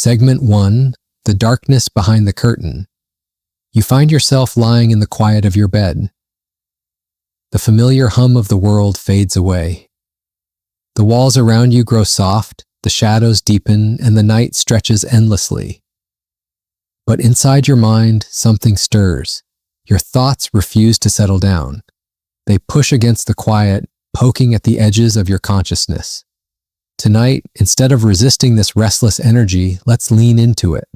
Segment 1, The Darkness Behind the Curtain. You find yourself lying in the quiet of your bed. The familiar hum of the world fades away. The walls around you grow soft, the shadows deepen, and the night stretches endlessly. But inside your mind, something stirs. Your thoughts refuse to settle down. They push against the quiet, poking at the edges of your consciousness. Tonight, instead of resisting this restless energy, let's lean into it.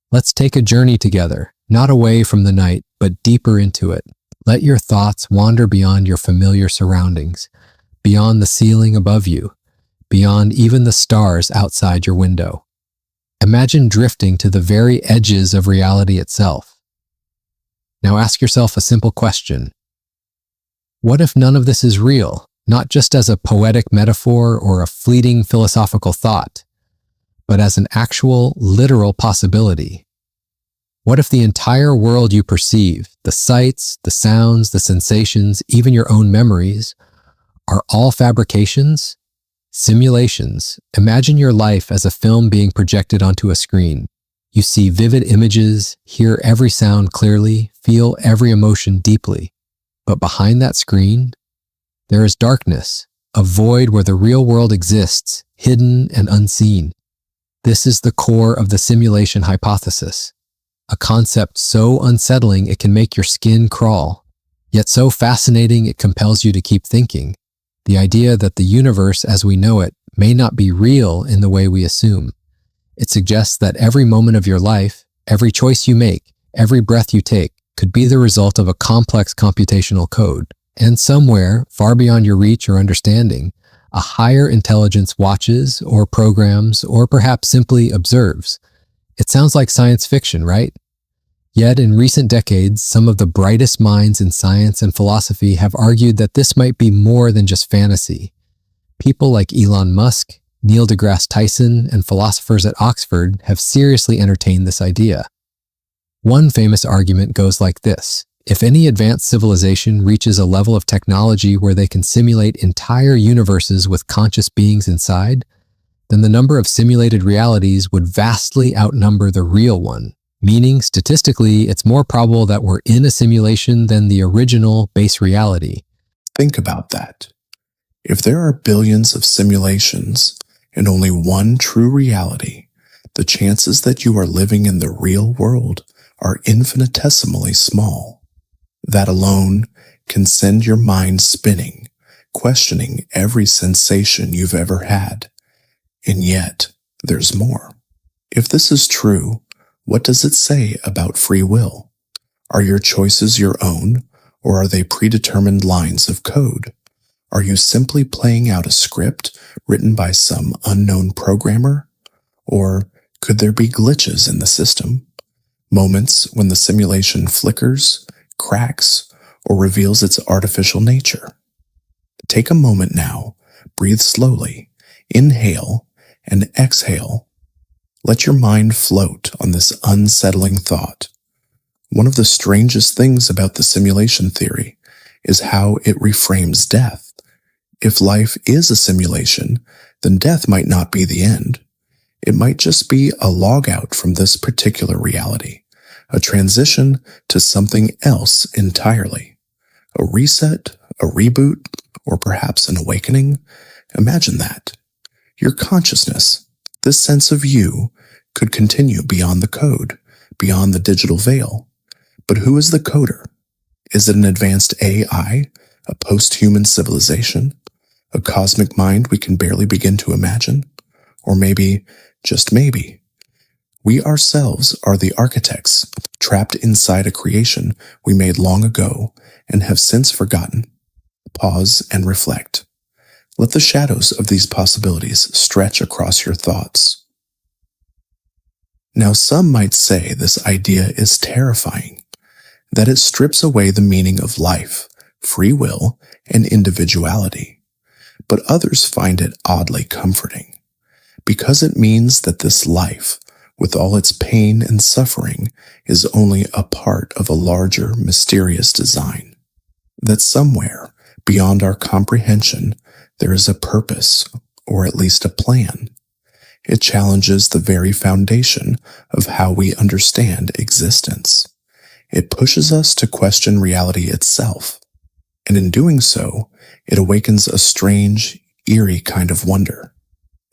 Let's take a journey together, not away from the night, but deeper into it. Let your thoughts wander beyond your familiar surroundings, beyond the ceiling above you, beyond even the stars outside your window. Imagine drifting to the very edges of reality itself. Now ask yourself a simple question. What if none of this is real? Not just as a poetic metaphor or a fleeting philosophical thought, but as an actual, literal possibility. What if the entire world you perceive, the sights, the sounds, the sensations, even your own memories, are all fabrications? Simulations. Imagine your life as a film being projected onto a screen. You see vivid images, hear every sound clearly, feel every emotion deeply. But behind that screen, there is darkness, a void where the real world exists, hidden and unseen. This is the core of the simulation hypothesis, a concept so unsettling it can make your skin crawl, yet so fascinating it compels you to keep thinking. The idea that the universe as we know it may not be real in the way we assume. It suggests that every moment of your life, every choice you make, every breath you take, could be the result of a complex computational code. And somewhere, far beyond your reach or understanding, a higher intelligence watches or programs or perhaps simply observes. It sounds like science fiction, right? Yet in recent decades, some of the brightest minds in science and philosophy have argued that this might be more than just fantasy. People like Elon Musk, Neil deGrasse Tyson, and philosophers at Oxford have seriously entertained this idea. One famous argument goes like this. If any advanced civilization reaches a level of technology where they can simulate entire universes with conscious beings inside, then the number of simulated realities would vastly outnumber the real one, meaning statistically it's more probable that we're in a simulation than the original base reality. Think about that. If there are billions of simulations and only one true reality, the chances that you are living in the real world are infinitesimally small. That alone can send your mind spinning, questioning every sensation you've ever had. And yet, there's more. If this is true, what does it say about free will? Are your choices your own, or are they predetermined lines of code? Are you simply playing out a script written by some unknown programmer? Or could there be glitches in the system? Moments when the simulation flickers, cracks, or reveals its artificial nature. Take a moment now, breathe slowly, inhale and exhale. Let your mind float on this unsettling thought. One of the strangest things about the simulation theory is how it reframes death. If life is a simulation, then death might not be the end. It might just be a log out from this particular reality. A transition to something else entirely. A reset, a reboot, or perhaps an awakening. Imagine that. Your consciousness, this sense of you, could continue beyond the code, beyond the digital veil. But who is the coder? Is it an advanced AI, a post-human civilization, a cosmic mind we can barely begin to imagine? Or maybe, just maybe, we ourselves are the architects, trapped inside a creation we made long ago and have since forgotten. Pause and reflect. Let the shadows of these possibilities stretch across your thoughts. Now, some might say this idea is terrifying, that it strips away the meaning of life, free will, and individuality. But others find it oddly comforting, because it means that this life, with all its pain and suffering, is only a part of a larger, mysterious design. That somewhere, beyond our comprehension, there is a purpose, or at least a plan. It challenges the very foundation of how we understand existence. It pushes us to question reality itself, and in doing so, it awakens a strange, eerie kind of wonder.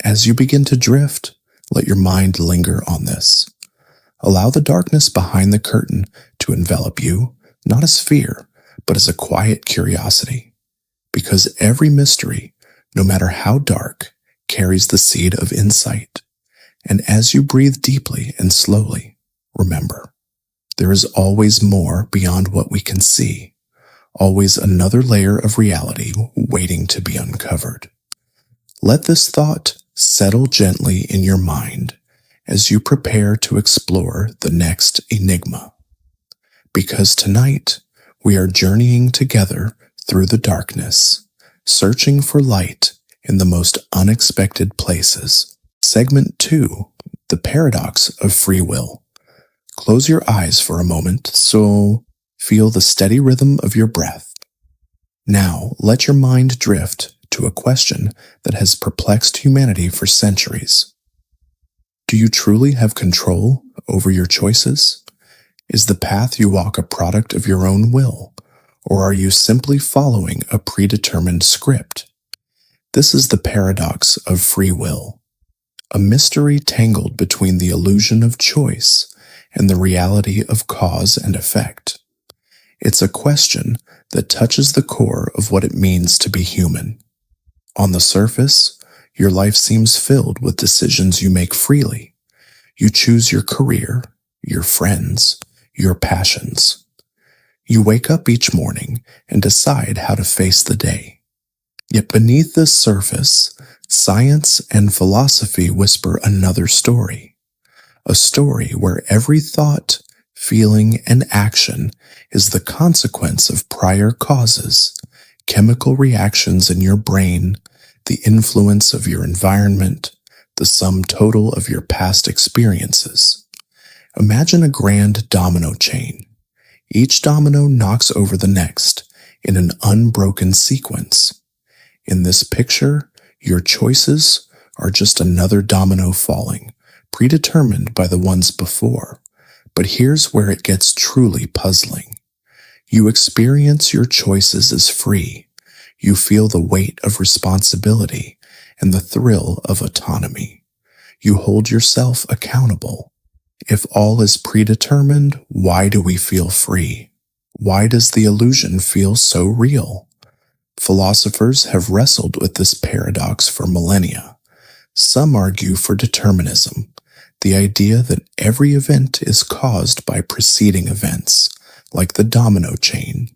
As you begin to drift, let your mind linger on this. Allow the darkness behind the curtain to envelop you, not as fear, but as a quiet curiosity. Because every mystery, no matter how dark, carries the seed of insight. And as you breathe deeply and slowly, remember, there is always more beyond what we can see, always another layer of reality waiting to be uncovered. Let this thought settle gently in your mind as you prepare to explore the next enigma. Because tonight, we are journeying together through the darkness, searching for light in the most unexpected places. Segment 2, the paradox of free will. Close your eyes for a moment so feel the steady rhythm of your breath. Now, let your mind drift to a question that has perplexed humanity for centuries. Do you truly have control over your choices? Is the path you walk a product of your own will, or are you simply following a predetermined script? This is the paradox of free will, a mystery tangled between the illusion of choice and the reality of cause and effect. It's a question that touches the core of what it means to be human. On the surface, your life seems filled with decisions you make freely. You choose your career, your friends, your passions. You wake up each morning and decide how to face the day. Yet beneath this surface, science and philosophy whisper another story. A story where every thought, feeling, and action is the consequence of prior causes, chemical reactions in your brain, the influence of your environment, the sum total of your past experiences. Imagine a grand domino chain. Each domino knocks over the next in an unbroken sequence. In this picture, your choices are just another domino falling, predetermined by the ones before. But here's where it gets truly puzzling. You experience your choices as free. You feel the weight of responsibility and the thrill of autonomy. You hold yourself accountable. If all is predetermined, why do we feel free? Why does the illusion feel so real? Philosophers have wrestled with this paradox for millennia. Some argue for determinism, the idea that every event is caused by preceding events, like the domino chain.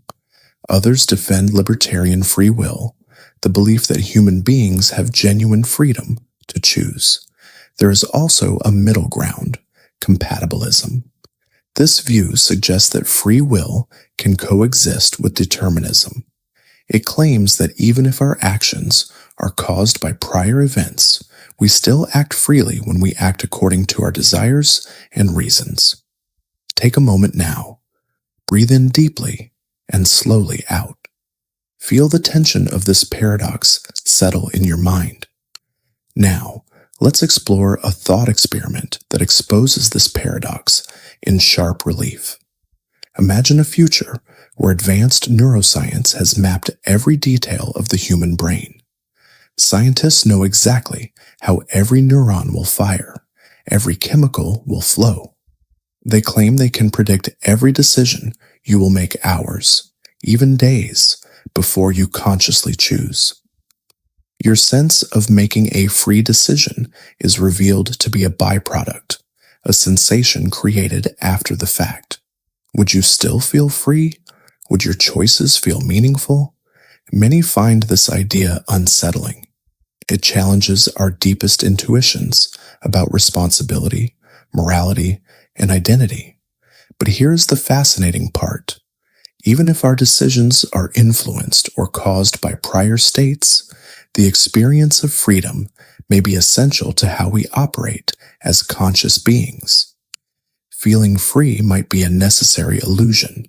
Others defend libertarian free will, the belief that human beings have genuine freedom to choose. There is also a middle ground, compatibilism. This view suggests that free will can coexist with determinism. It claims that even if our actions are caused by prior events, we still act freely when we act according to our desires and reasons. Take a moment now. Breathe in deeply and slowly out. Feel the tension of this paradox settle in your mind. Now, let's explore a thought experiment that exposes this paradox in sharp relief. Imagine a future where advanced neuroscience has mapped every detail of the human brain. Scientists know exactly how every neuron will fire, every chemical will flow. They claim they can predict every decision you will make hours, even days, before you consciously choose. Your sense of making a free decision is revealed to be a byproduct, a sensation created after the fact. Would you still feel free? Would your choices feel meaningful? Many find this idea unsettling. It challenges our deepest intuitions about responsibility, morality, and identity. But here's the fascinating part. Even if our decisions are influenced or caused by prior states, the experience of freedom may be essential to how we operate as conscious beings. Feeling free might be a necessary illusion,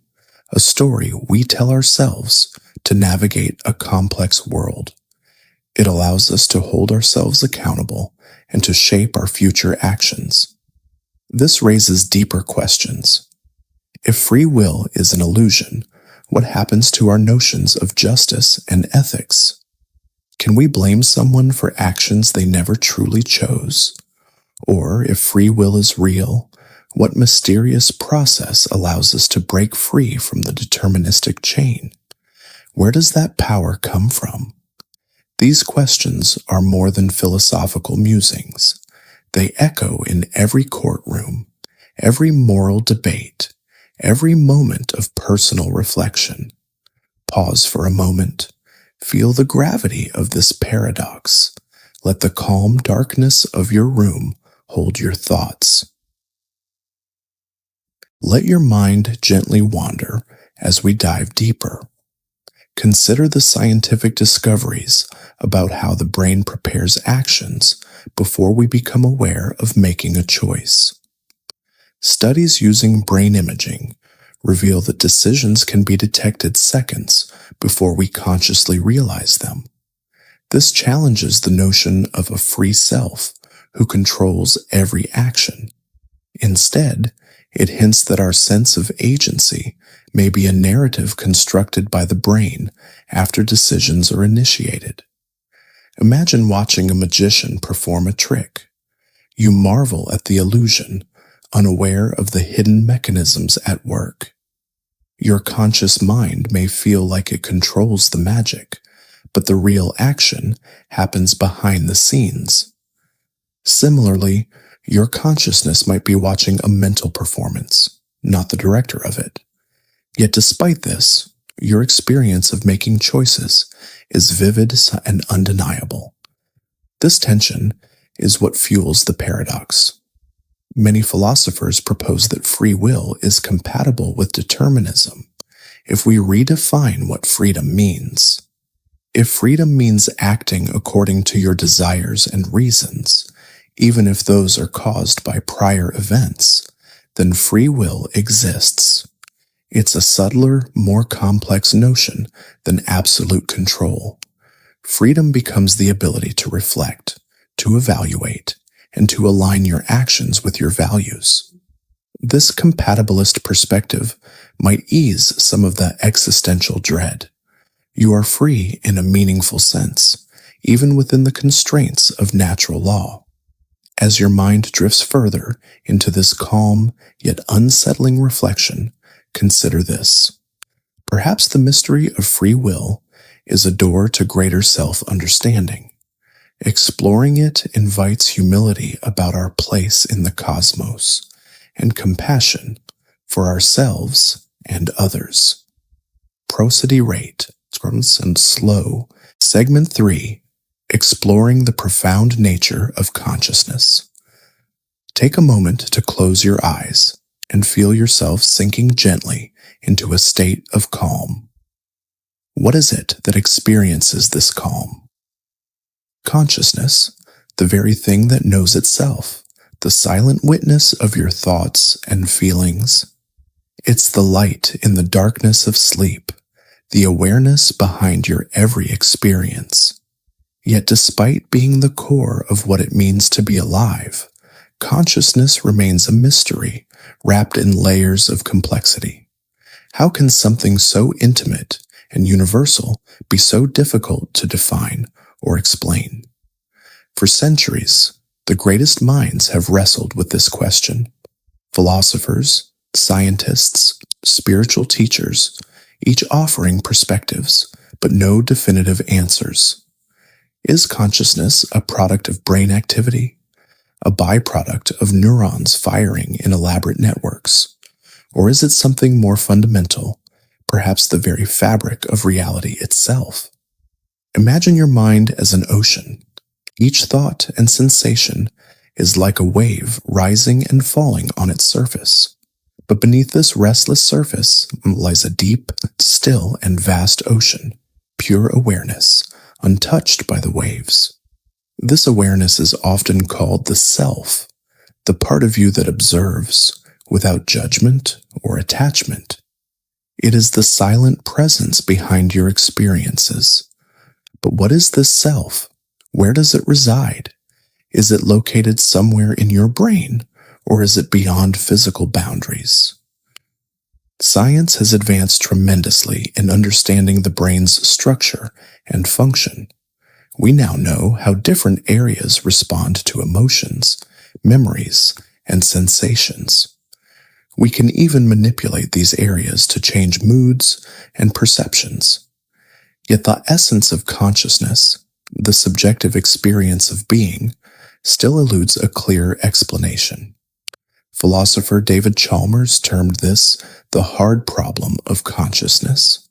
a story we tell ourselves to navigate a complex world. It allows us to hold ourselves accountable and to shape our future actions. This raises deeper questions. If free will is an illusion, what happens to our notions of justice and ethics? Can we blame someone for actions they never truly chose? Or, if free will is real, what mysterious process allows us to break free from the deterministic chain? Where does that power come from? These questions are more than philosophical musings. They echo in every courtroom, every moral debate, every moment of personal reflection. Pause for a moment. Feel the gravity of this paradox. Let the calm darkness of your room hold your thoughts. Let your mind gently wander as we dive deeper. Consider the scientific discoveries about how the brain prepares actions before we become aware of making a choice. Studies using brain imaging reveal that decisions can be detected seconds before we consciously realize them. This challenges the notion of a free self who controls every action. Instead, it hints that our sense of agency may be a narrative constructed by the brain after decisions are initiated. Imagine watching a magician perform a trick. You marvel at the illusion, unaware of the hidden mechanisms at work. Your conscious mind may feel like it controls the magic, but the real action happens behind the scenes. Similarly, your consciousness might be watching a mental performance, not the director of it. Yet despite this, your experience of making choices is vivid and undeniable. This tension is what fuels the paradox. Many philosophers propose that free will is compatible with determinism if we redefine what freedom means. If freedom means acting according to your desires and reasons, even if those are caused by prior events, then free will exists. It's a subtler, more complex notion than absolute control. Freedom becomes the ability to reflect, to evaluate, and to align your actions with your values. This compatibilist perspective might ease some of the existential dread. You are free in a meaningful sense, even within the constraints of natural law. As your mind drifts further into this calm yet unsettling reflection, consider this. Perhaps the mystery of free will is a door to greater self-understanding. Exploring it invites humility about our place in the cosmos and compassion for ourselves and others. Prosody rate, and slow. Segment 3, Exploring the Profound Nature of Consciousness. Take a moment to close your eyes and feel yourself sinking gently into a state of calm. What is it that experiences this calm? Consciousness, the very thing that knows itself, the silent witness of your thoughts and feelings. It's the light in the darkness of sleep, the awareness behind your every experience. Yet despite being the core of what it means to be alive, consciousness remains a mystery wrapped in layers of complexity. How can something so intimate and universal be so difficult to define or explain? For centuries, the greatest minds have wrestled with this question. Philosophers, scientists, spiritual teachers, each offering perspectives, but no definitive answers. Is consciousness a product of brain activity, a byproduct of neurons firing in elaborate networks, or is it something more fundamental, perhaps the very fabric of reality itself? Imagine your mind as an ocean. Each thought and sensation is like a wave rising and falling on its surface. But beneath this restless surface lies a deep, still, and vast ocean, pure awareness, untouched by the waves. This awareness is often called the self, the part of you that observes without judgment or attachment. It is the silent presence behind your experiences. But what is this self? Where does it reside? Is it located somewhere in your brain, or is it beyond physical boundaries? Science has advanced tremendously in understanding the brain's structure and function. We now know how different areas respond to emotions, memories, and sensations. We can even manipulate these areas to change moods and perceptions. Yet the essence of consciousness, the subjective experience of being, still eludes a clear explanation. Philosopher David Chalmers termed this the hard problem of consciousness.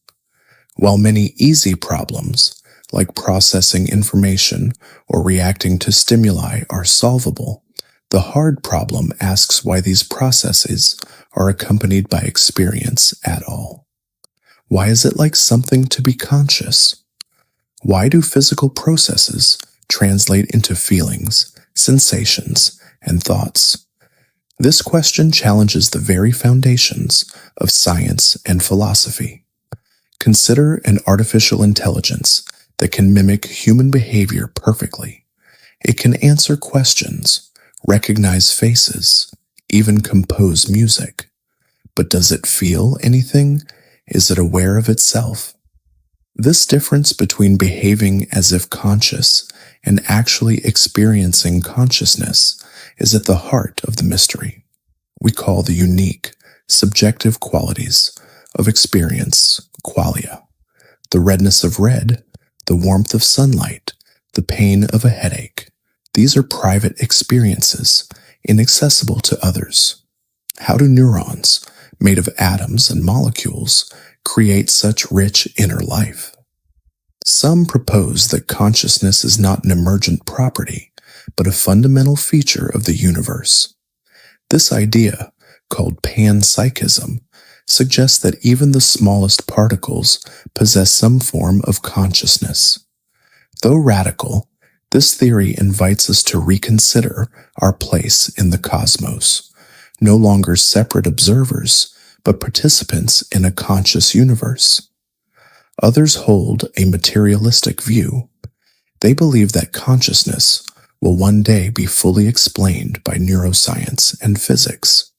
While many easy problems, like processing information or reacting to stimuli, are solvable, the hard problem asks why these processes are accompanied by experience at all. Why is it like something to be conscious? Why do physical processes translate into feelings, sensations, and thoughts? This question challenges the very foundations of science and philosophy. Consider an artificial intelligence that can mimic human behavior perfectly. It can answer questions, recognize faces, even compose music. But does it feel anything? Is it aware of itself? This difference between behaving as if conscious and actually experiencing consciousness is at the heart of the mystery. We call the unique, subjective qualities of experience qualia. The redness of red, the warmth of sunlight, the pain of a headache. These are private experiences, inaccessible to others. How do neurons, made of atoms and molecules, create such rich inner life? Some propose that consciousness is not an emergent property, but a fundamental feature of the universe. This idea, called panpsychism, suggests that even the smallest particles possess some form of consciousness. Though radical, this theory invites us to reconsider our place in the cosmos, no longer separate observers, but participants in a conscious universe. Others hold a materialistic view. They believe that consciousness will one day be fully explained by neuroscience and physics,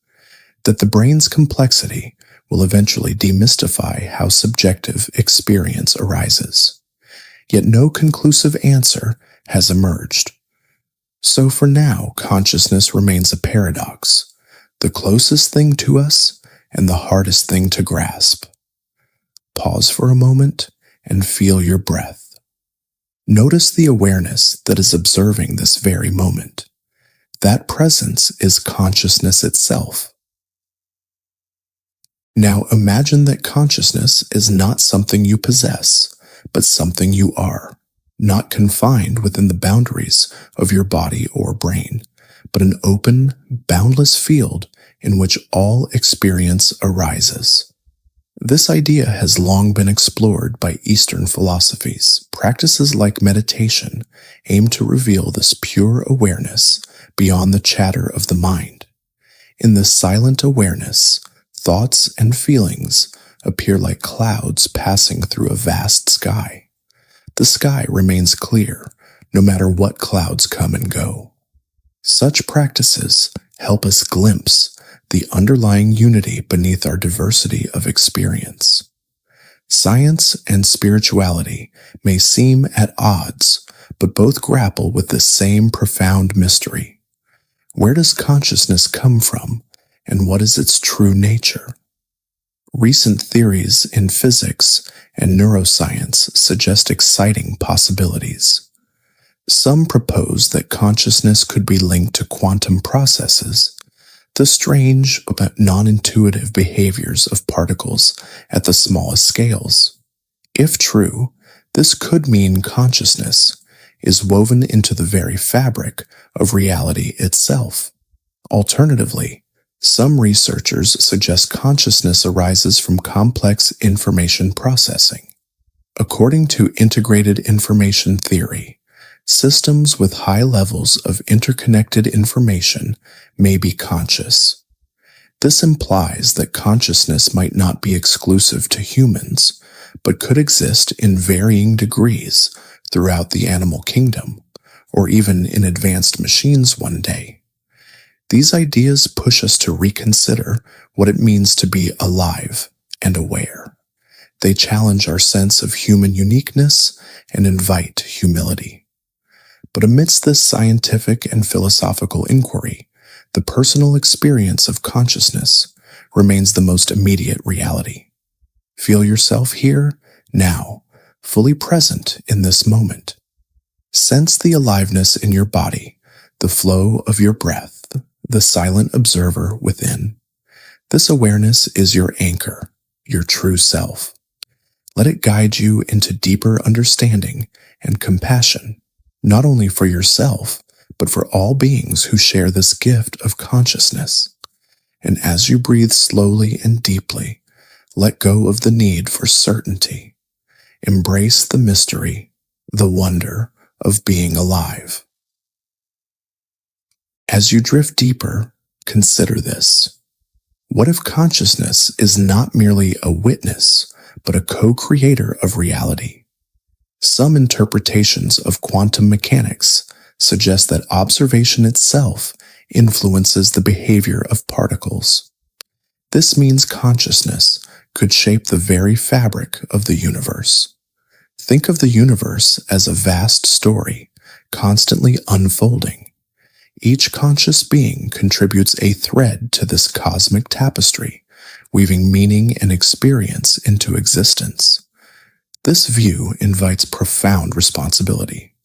that the brain's complexity will eventually demystify how subjective experience arises. Yet no conclusive answer has emerged. So for now, consciousness remains a paradox, the closest thing to us and the hardest thing to grasp. Pause for a moment and feel your breath. Notice the awareness that is observing this very moment. That presence is consciousness itself. Now imagine that consciousness is not something you possess, but something you are, not confined within the boundaries of your body or brain, but an open, boundless field in which all experience arises. This idea has long been explored by Eastern philosophies. Practices like meditation aim to reveal this pure awareness beyond the chatter of the mind. In this silent awareness, thoughts and feelings appear like clouds passing through a vast sky. The sky remains clear, no matter what clouds come and go. Such practices help us glimpse the underlying unity beneath our diversity of experience. Science and spirituality may seem at odds, but both grapple with the same profound mystery. Where does consciousness come from, and what is its true nature? Recent theories in physics and neuroscience suggest exciting possibilities. Some propose that consciousness could be linked to quantum processes, the strange but non-intuitive behaviors of particles at the smallest scales. If true, this could mean consciousness is woven into the very fabric of reality itself. Alternatively, some researchers suggest consciousness arises from complex information processing. According to integrated information theory, systems with high levels of interconnected information may be conscious. This implies that consciousness might not be exclusive to humans, but could exist in varying degrees throughout the animal kingdom, or even in advanced machines one day. These ideas push us to reconsider what it means to be alive and aware. They challenge our sense of human uniqueness and invite humility. But amidst this scientific and philosophical inquiry, the personal experience of consciousness remains the most immediate reality. Feel yourself here, now, fully present in this moment. Sense the aliveness in your body, the flow of your breath, the silent observer within. This awareness is your anchor, your true self. Let it guide you into deeper understanding and compassion, not only for yourself, but for all beings who share this gift of consciousness. And as you breathe slowly and deeply, let go of the need for certainty. Embrace the mystery, the wonder of being alive. As you drift deeper, consider this. What if consciousness is not merely a witness, but a co-creator of reality? Some interpretations of quantum mechanics suggest that observation itself influences the behavior of particles. This means consciousness could shape the very fabric of the universe. Think of the universe as a vast story, constantly unfolding. Each conscious being contributes a thread to this cosmic tapestry, weaving meaning and experience into existence. This view invites profound responsibility.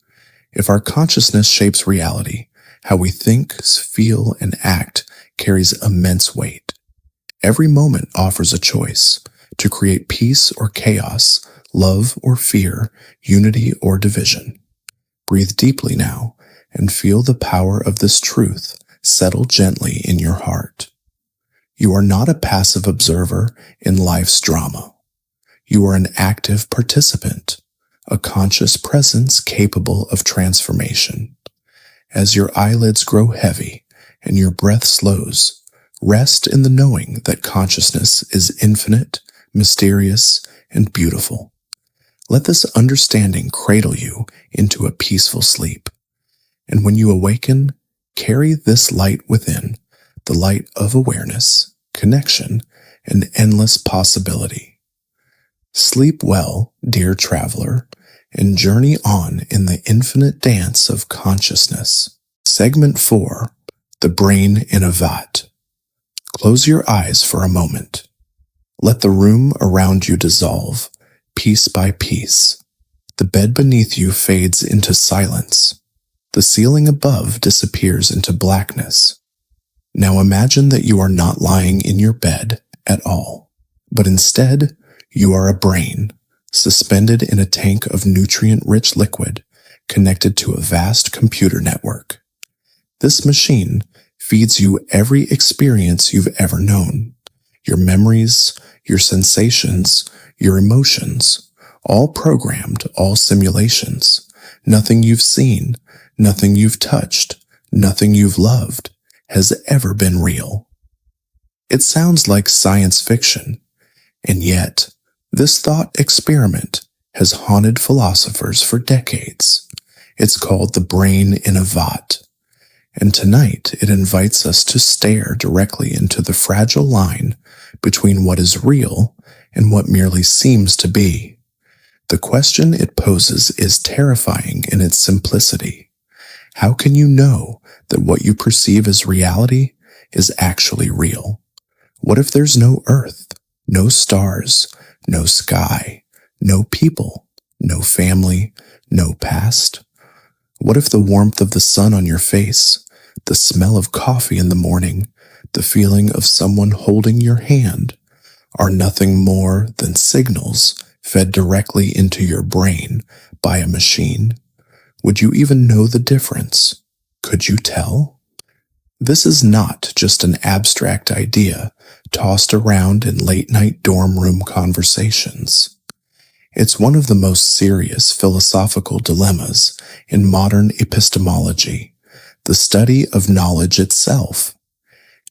If our consciousness shapes reality, how we think, feel, and act carries immense weight. Every moment offers a choice to create peace or chaos, love or fear, unity or division. Breathe deeply now and feel the power of this truth settle gently in your heart. You are not a passive observer in life's drama. You are an active participant, a conscious presence capable of transformation. As your eyelids grow heavy and your breath slows, rest in the knowing that consciousness is infinite, mysterious, and beautiful. Let this understanding cradle you into a peaceful sleep. And when you awaken, carry this light within, the light of awareness, connection, and endless possibility. Sleep well, dear traveler, and journey on in the infinite dance of consciousness. Segment 4. The Brain in a Vat. Close your eyes for a moment. Let the room around you dissolve, piece by piece. The bed beneath you fades into silence. The ceiling above disappears into blackness. Now imagine that you are not lying in your bed at all, but instead you are a brain, suspended in a tank of nutrient-rich liquid, connected to a vast computer network. This machine feeds you every experience you've ever known, your memories, your sensations, your emotions, all programmed, all simulations. Nothing you've seen, nothing you've touched, nothing you've loved has ever been real. It sounds like science fiction, and yet this thought experiment has haunted philosophers for decades. It's called the brain in a vat, and tonight it invites us to stare directly into the fragile line between what is real and what merely seems to be. The question it poses is terrifying in its simplicity. How can you know that what you perceive as reality is actually real? What if there's no earth, no stars, no sky, no people, no family, no past? What if the warmth of the sun on your face, the smell of coffee in the morning, the feeling of someone holding your hand are nothing more than signals fed directly into your brain by a machine? Would you even know the difference? Could you tell? This is not just an abstract idea tossed around in late-night dorm room conversations. It's one of the most serious philosophical dilemmas in modern epistemology, the study of knowledge itself.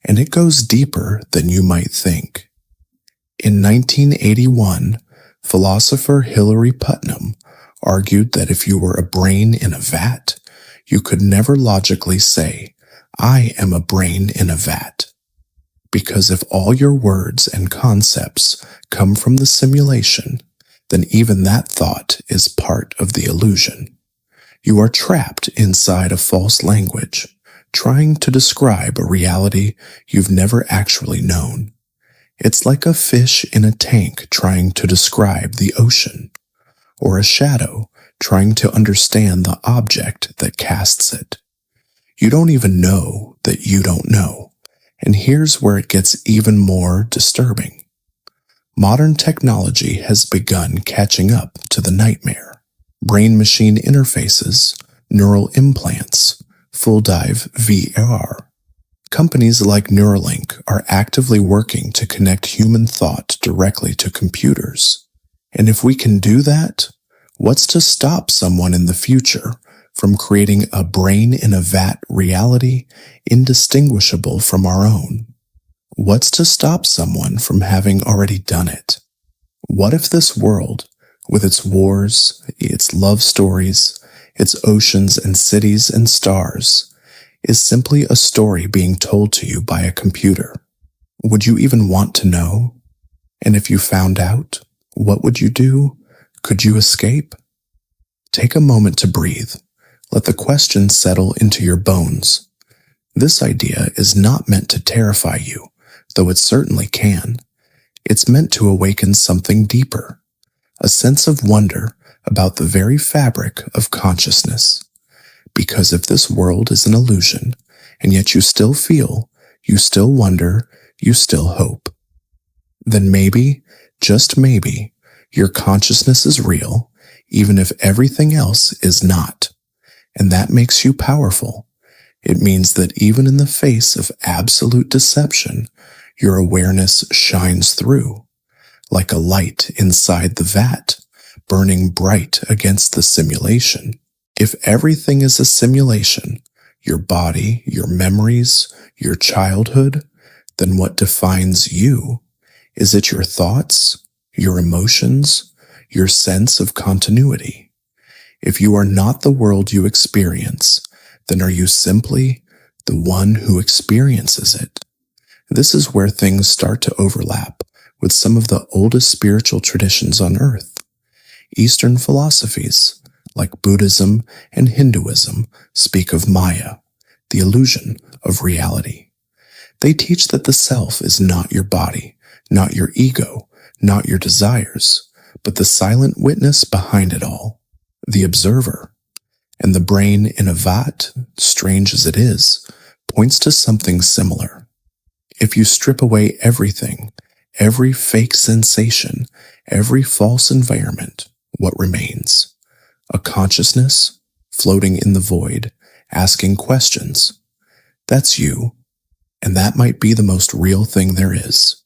And it goes deeper than you might think. In 1981, philosopher Hilary Putnam argued that if you were a brain in a vat, You could never logically say, I am a brain in a vat. Because if all your words and concepts come from the simulation, then even that thought is part of the illusion. You are trapped inside a false language, trying to describe a reality you've never actually known. It's like a fish in a tank trying to describe the ocean, or a shadow trying to understand the object that casts it. You don't even know that you don't know. And here's where it gets even more disturbing. Modern technology has begun catching up to the nightmare. Brain-machine interfaces, neural implants, full-dive VR. Companies like Neuralink are actively working to connect human thought directly to computers. And if we can do that, what's to stop someone in the future from creating a brain-in-a-vat reality indistinguishable from our own? What's to stop someone from having already done it? What if this world, with its wars, its love stories, its oceans and cities and stars, is simply a story being told to you by a computer? Would you even want to know? And if you found out, what would you do? Could you escape? Take a moment to breathe. Let the question settle into your bones. This idea is not meant to terrify you, though it certainly can. It's meant to awaken something deeper, a sense of wonder about the very fabric of consciousness. Because if this world is an illusion, and yet you still feel, you still wonder, you still hope, then maybe, just maybe, your consciousness is real, even if everything else is not. And that makes you powerful. It means that even in the face of absolute deception, your awareness shines through, like a light inside the vat, burning bright against the simulation. If everything is a simulation, your body, your memories, your childhood, then what defines you? Is it your thoughts, your emotions, your sense of continuity? If you are not the world you experience, then are you simply the one who experiences it? This is where things start to overlap with some of the oldest spiritual traditions on earth. Eastern philosophies, like Buddhism and Hinduism, speak of Maya, the illusion of reality. They teach that the self is not your body, not your ego, not your desires, but the silent witness behind it all, the observer. And the brain in a vat, strange as it is, points to something similar. If you strip away everything, every fake sensation, every false environment, what remains? A consciousness floating in the void, asking questions. That's you, and that might be the most real thing there is.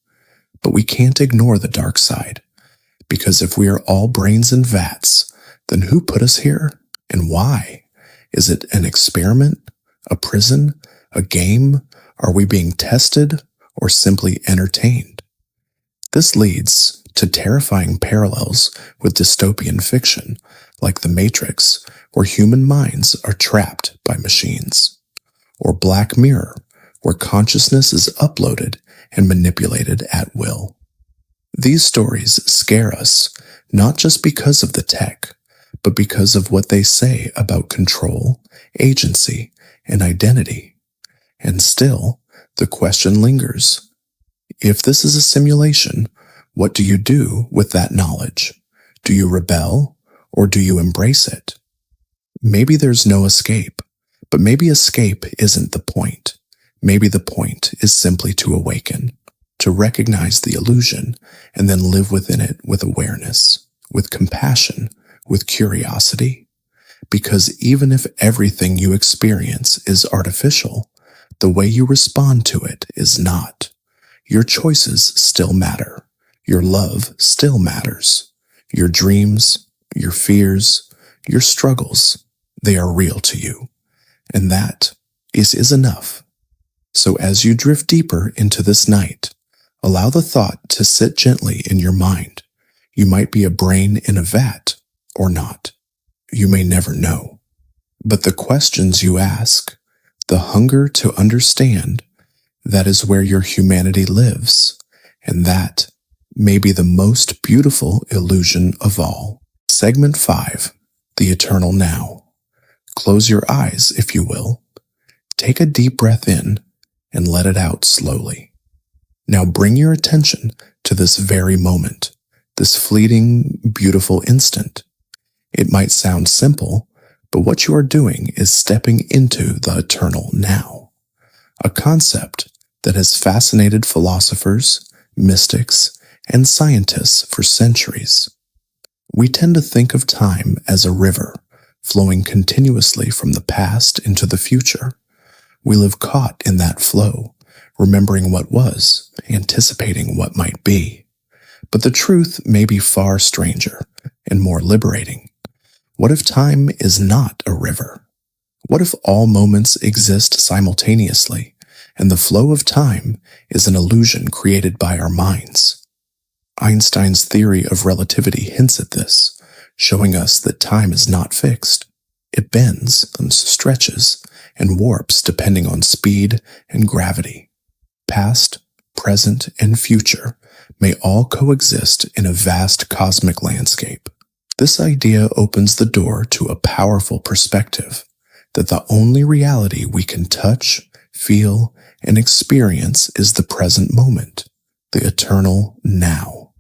But we can't ignore the dark side, because if we are all brains in vats, then who put us here and why? Is it an experiment, a prison, a game? Are we being tested or simply entertained? This leads to terrifying parallels with dystopian fiction, like The Matrix, where human minds are trapped by machines, or Black Mirror, where consciousness is uploaded and manipulated at will. These stories scare us, not just because of the tech, but because of what they say about control, agency, and identity. And still, the question lingers. If this is a simulation, what do you do with that knowledge? Do you rebel, or do you embrace it? Maybe there's no escape, but maybe escape isn't the point. Maybe the point is simply to awaken, to recognize the illusion, and then live within it with awareness, with compassion, with curiosity. Because even if everything you experience is artificial, the way you respond to it is not. Your choices still matter. Your love still matters. Your dreams, your fears, your struggles, they are real to you. And that is enough. So as you drift deeper into this night, allow the thought to sit gently in your mind. You might be a brain in a vat, or not. You may never know. But the questions you ask, the hunger to understand, that is where your humanity lives, and that may be the most beautiful illusion of all. Segment 5, the eternal now. Close your eyes, if you will. Take a deep breath in and let it out slowly. Now bring your attention to this very moment, this fleeting, beautiful instant. It might sound simple, but what you are doing is stepping into the eternal now, a concept that has fascinated philosophers, mystics, and scientists for centuries. We tend to think of time as a river, flowing continuously from the past into the future. We live caught in that flow, remembering what was, anticipating what might be. But the truth may be far stranger and more liberating. What if time is not a river? What if all moments exist simultaneously, and the flow of time is an illusion created by our minds? Einstein's theory of relativity hints at this, showing us that time is not fixed. It bends and stretches and warps depending on speed and gravity. Past, present, and future may all coexist in a vast cosmic landscape. This idea opens the door to a powerful perspective that the only reality we can touch, feel, and experience is the present moment, the eternal now.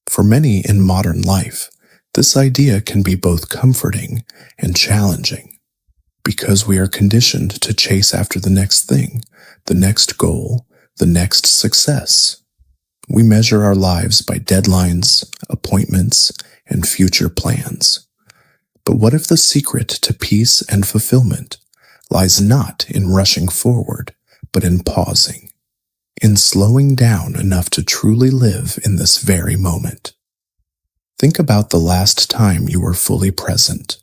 For many in modern life, this idea can be both comforting and challenging because we are conditioned to chase after the next thing, the next goal, the next success. We measure our lives by deadlines, appointments, and future plans. But what if the secret to peace and fulfillment lies not in rushing forward, but in pausing, in slowing down enough to truly live in this very moment? Think about the last time you were fully present.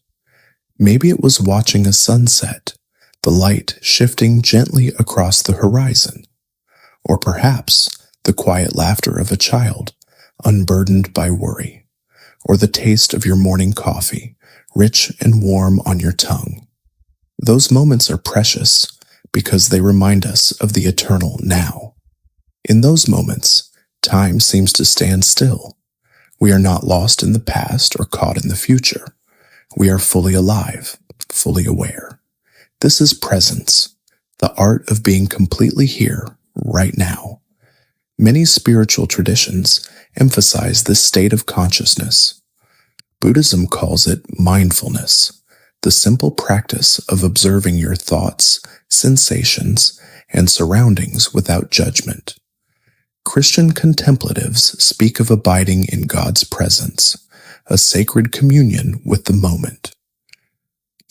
Maybe it was watching a sunset, the light shifting gently across the horizon, or perhaps the quiet laughter of a child, unburdened by worry, or the taste of your morning coffee, rich and warm on your tongue. Those moments are precious because they remind us of the eternal now. In those moments, time seems to stand still. We are not lost in the past or caught in the future. We are fully alive, fully aware. This is presence, the art of being completely here, right now. Many spiritual traditions emphasize this state of consciousness. Buddhism calls it mindfulness, the simple practice of observing your thoughts, sensations, and surroundings without judgment. Christian contemplatives speak of abiding in God's presence, a sacred communion with the moment.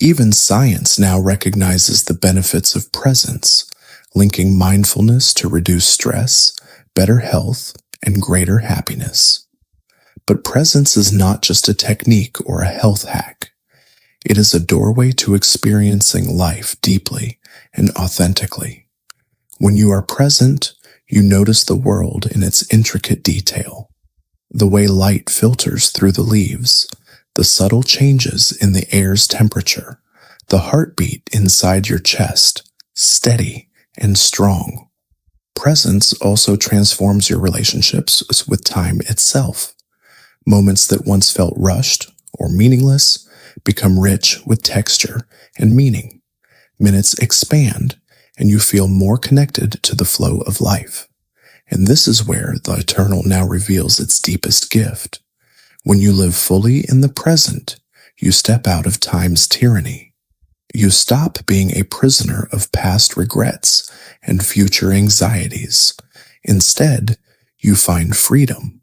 Even science now recognizes the benefits of presence, linking mindfulness to reduce stress, better health, and greater happiness. But presence is not just a technique or a health hack. It is a doorway to experiencing life deeply and authentically. When you are present, you notice the world in its intricate detail. The way light filters through the leaves, the subtle changes in the air's temperature, the heartbeat inside your chest, steady and strong. Presence also transforms your relationships with time itself. Moments that once felt rushed or meaningless become rich with texture and meaning. Minutes expand, and you feel more connected to the flow of life. And this is where the eternal now reveals its deepest gift. When you live fully in the present, you step out of time's tyranny. You stop being a prisoner of past regrets and future anxieties. Instead, you find freedom.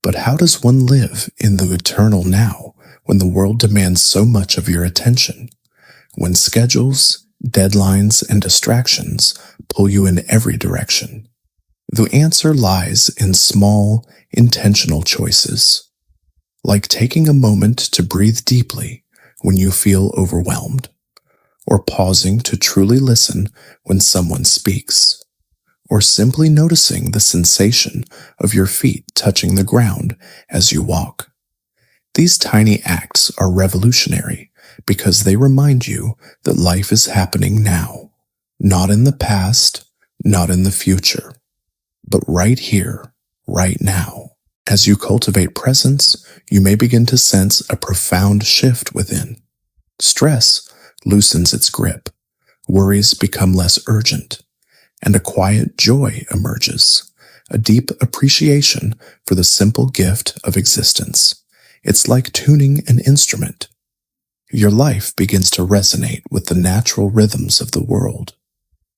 But how does one live in the eternal now when the world demands so much of your attention? When schedules, deadlines, and distractions pull you in every direction? The answer lies in small, intentional choices, like taking a moment to breathe deeply when you feel overwhelmed, or pausing to truly listen when someone speaks, or simply noticing the sensation of your feet touching the ground as you walk. These tiny acts are revolutionary because they remind you that life is happening now, not in the past, not in the future, but right here, right now. As you cultivate presence, you may begin to sense a profound shift within. Stress loosens its grip, worries become less urgent, and a quiet joy emerges, a deep appreciation for the simple gift of existence. It's like tuning an instrument. Your life begins to resonate with the natural rhythms of the world.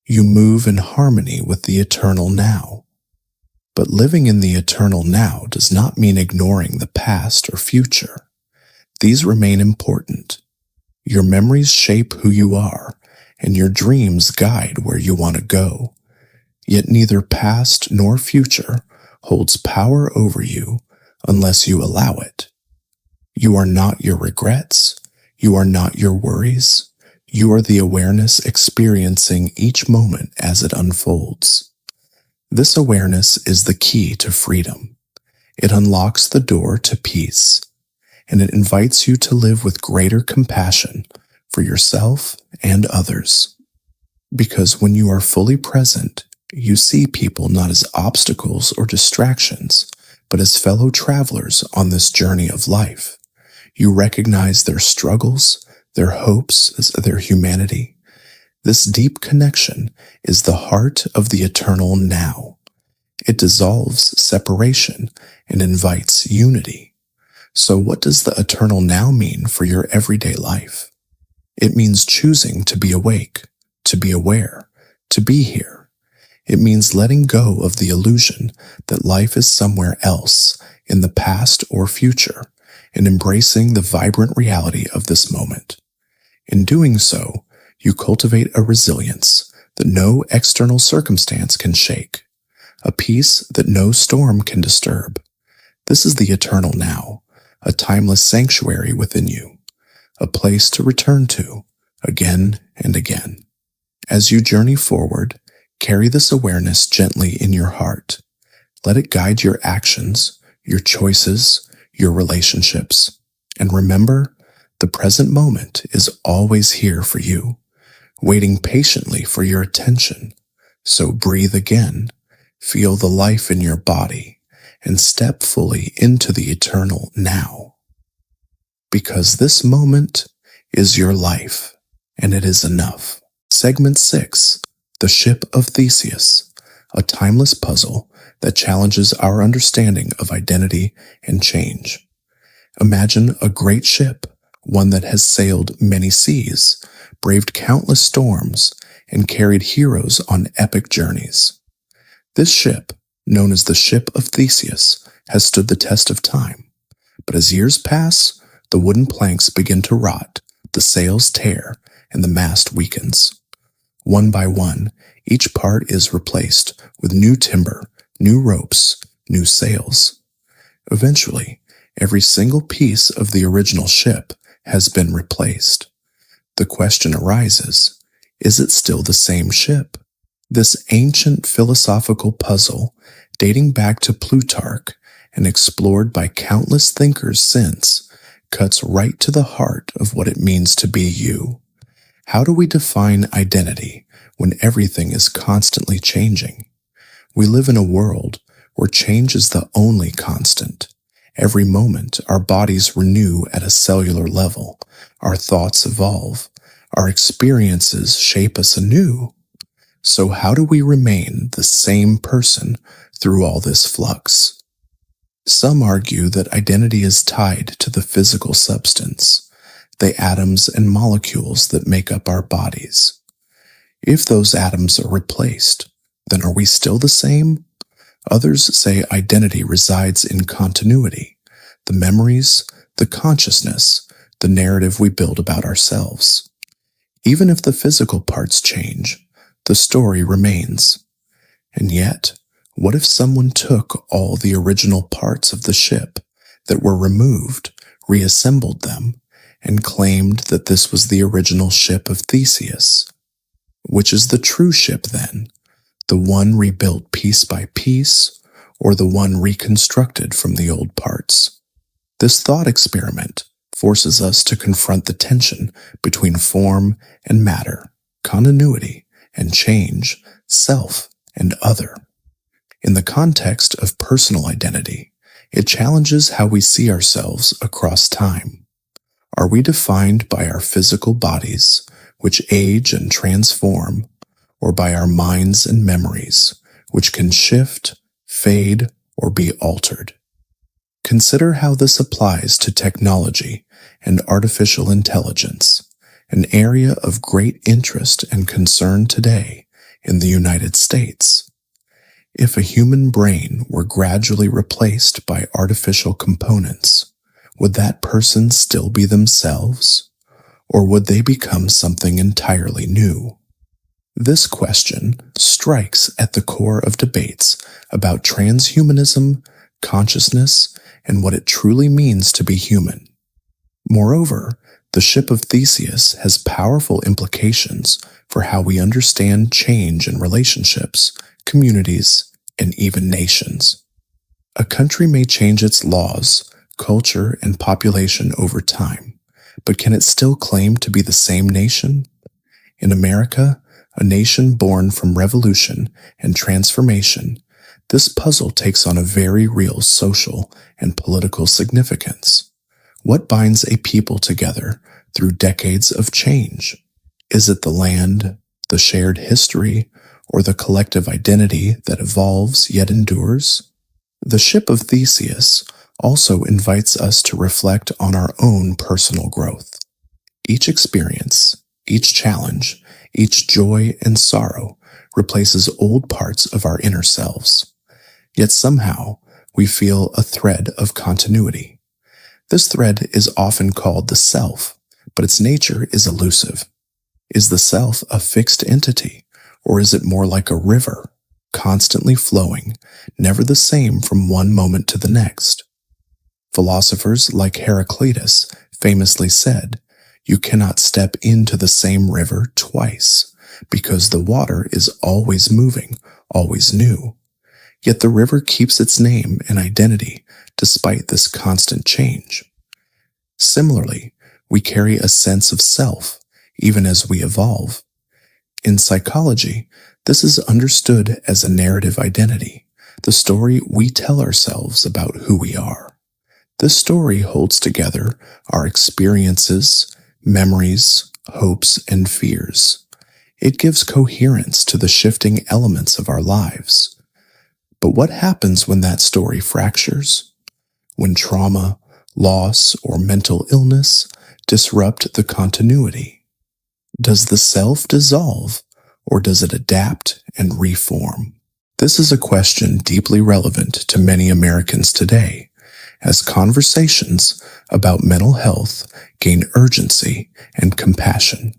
You move in harmony with the eternal now. But living in the eternal now does not mean ignoring the past or future. These remain important. Your memories shape who you are, and your dreams guide where you want to go. Yet neither past nor future holds power over you unless you allow it. You are not your regrets. You are not your worries. You are the awareness experiencing each moment as it unfolds. This awareness is the key to freedom. It unlocks the door to peace, and it invites you to live with greater compassion for yourself and others. Because when you are fully present, you see people not as obstacles or distractions, but as fellow travelers on this journey of life. You recognize their struggles, their hopes, their humanity. This deep connection is the heart of the eternal now. It dissolves separation and invites unity. So what does the eternal now mean for your everyday life? It means choosing to be awake, to be aware, to be here. It means letting go of the illusion that life is somewhere else in the past or future, and embracing the vibrant reality of this moment. In doing so, you cultivate a resilience that no external circumstance can shake, a peace that no storm can disturb. This is the eternal now, a timeless sanctuary within you, a place to return to again and again. As you journey forward, carry this awareness gently in your heart. Let it guide your actions, your choices, your relationships. And remember, the present moment is always here for you, waiting patiently for your attention. So breathe again, feel the life in your body, and step fully into the eternal now. Because this moment is your life, and it is enough. Segment 6, The Ship of Theseus, a timeless puzzle that challenges our understanding of identity and change. Imagine a great ship, one that has sailed many seas, braved countless storms, and carried heroes on epic journeys. This ship, known as the Ship of Theseus, has stood the test of time. But as years pass, the wooden planks begin to rot, the sails tear, and the mast weakens. One by one, each part is replaced with new timber, new ropes, new sails. Eventually, every single piece of the original ship has been replaced. The question arises, is it still the same ship? This ancient philosophical puzzle, dating back to Plutarch and explored by countless thinkers since, cuts right to the heart of what it means to be you. How do we define identity when everything is constantly changing? We live in a world where change is the only constant. Every moment, our bodies renew at a cellular level, our thoughts evolve, our experiences shape us anew. So how do we remain the same person through all this flux? Some argue that identity is tied to the physical substance, the atoms and molecules that make up our bodies. If those atoms are replaced, then are we still the same? Others say identity resides in continuity, the memories, the consciousness, the narrative we build about ourselves. Even if the physical parts change, the story remains. And yet, what if someone took all the original parts of the ship that were removed, reassembled them, and claimed that this was the original ship of Theseus? Which is the true ship then? The one rebuilt piece by piece, or the one reconstructed from the old parts? This thought experiment forces us to confront the tension between form and matter, continuity and change, self and other. In the context of personal identity, it challenges how we see ourselves across time. Are we defined by our physical bodies, which age and transform, or by our minds and memories, which can shift, fade, or be altered? Consider how this applies to technology and artificial intelligence, an area of great interest and concern today in the United States. If a human brain were gradually replaced by artificial components, would that person still be themselves, or would they become something entirely new? This question strikes at the core of debates about transhumanism, consciousness, and what it truly means to be human. Moreover, the ship of Theseus has powerful implications for how we understand change in relationships, communities, and even nations. A country may change its laws, culture, and population over time, but can it still claim to be the same nation? In America, a nation born from revolution and transformation, this puzzle takes on a very real social and political significance. What binds a people together through decades of change? Is it the land, the shared history, or the collective identity that evolves yet endures? The ship of Theseus also invites us to reflect on our own personal growth. Each experience, each challenge, each joy and sorrow replaces old parts of our inner selves. Yet somehow we feel a thread of continuity. This thread is often called the self, but its nature is elusive. Is the self a fixed entity, or is it more like a river, constantly flowing, never the same from one moment to the next? Philosophers like Heraclitus famously said, "You cannot step into the same river twice, because the water is always moving, always new." Yet the river keeps its name and identity despite this constant change. Similarly, we carry a sense of self even as we evolve. In psychology, this is understood as a narrative identity, the story we tell ourselves about who we are. This story holds together our experiences, memories, hopes, and fears. It gives coherence to the shifting elements of our lives. But what happens when that story fractures? When trauma, loss, or mental illness disrupt the continuity? Does the self dissolve, or does it adapt and reform? This is a question deeply relevant to many Americans today, as conversations about mental health gain urgency and compassion.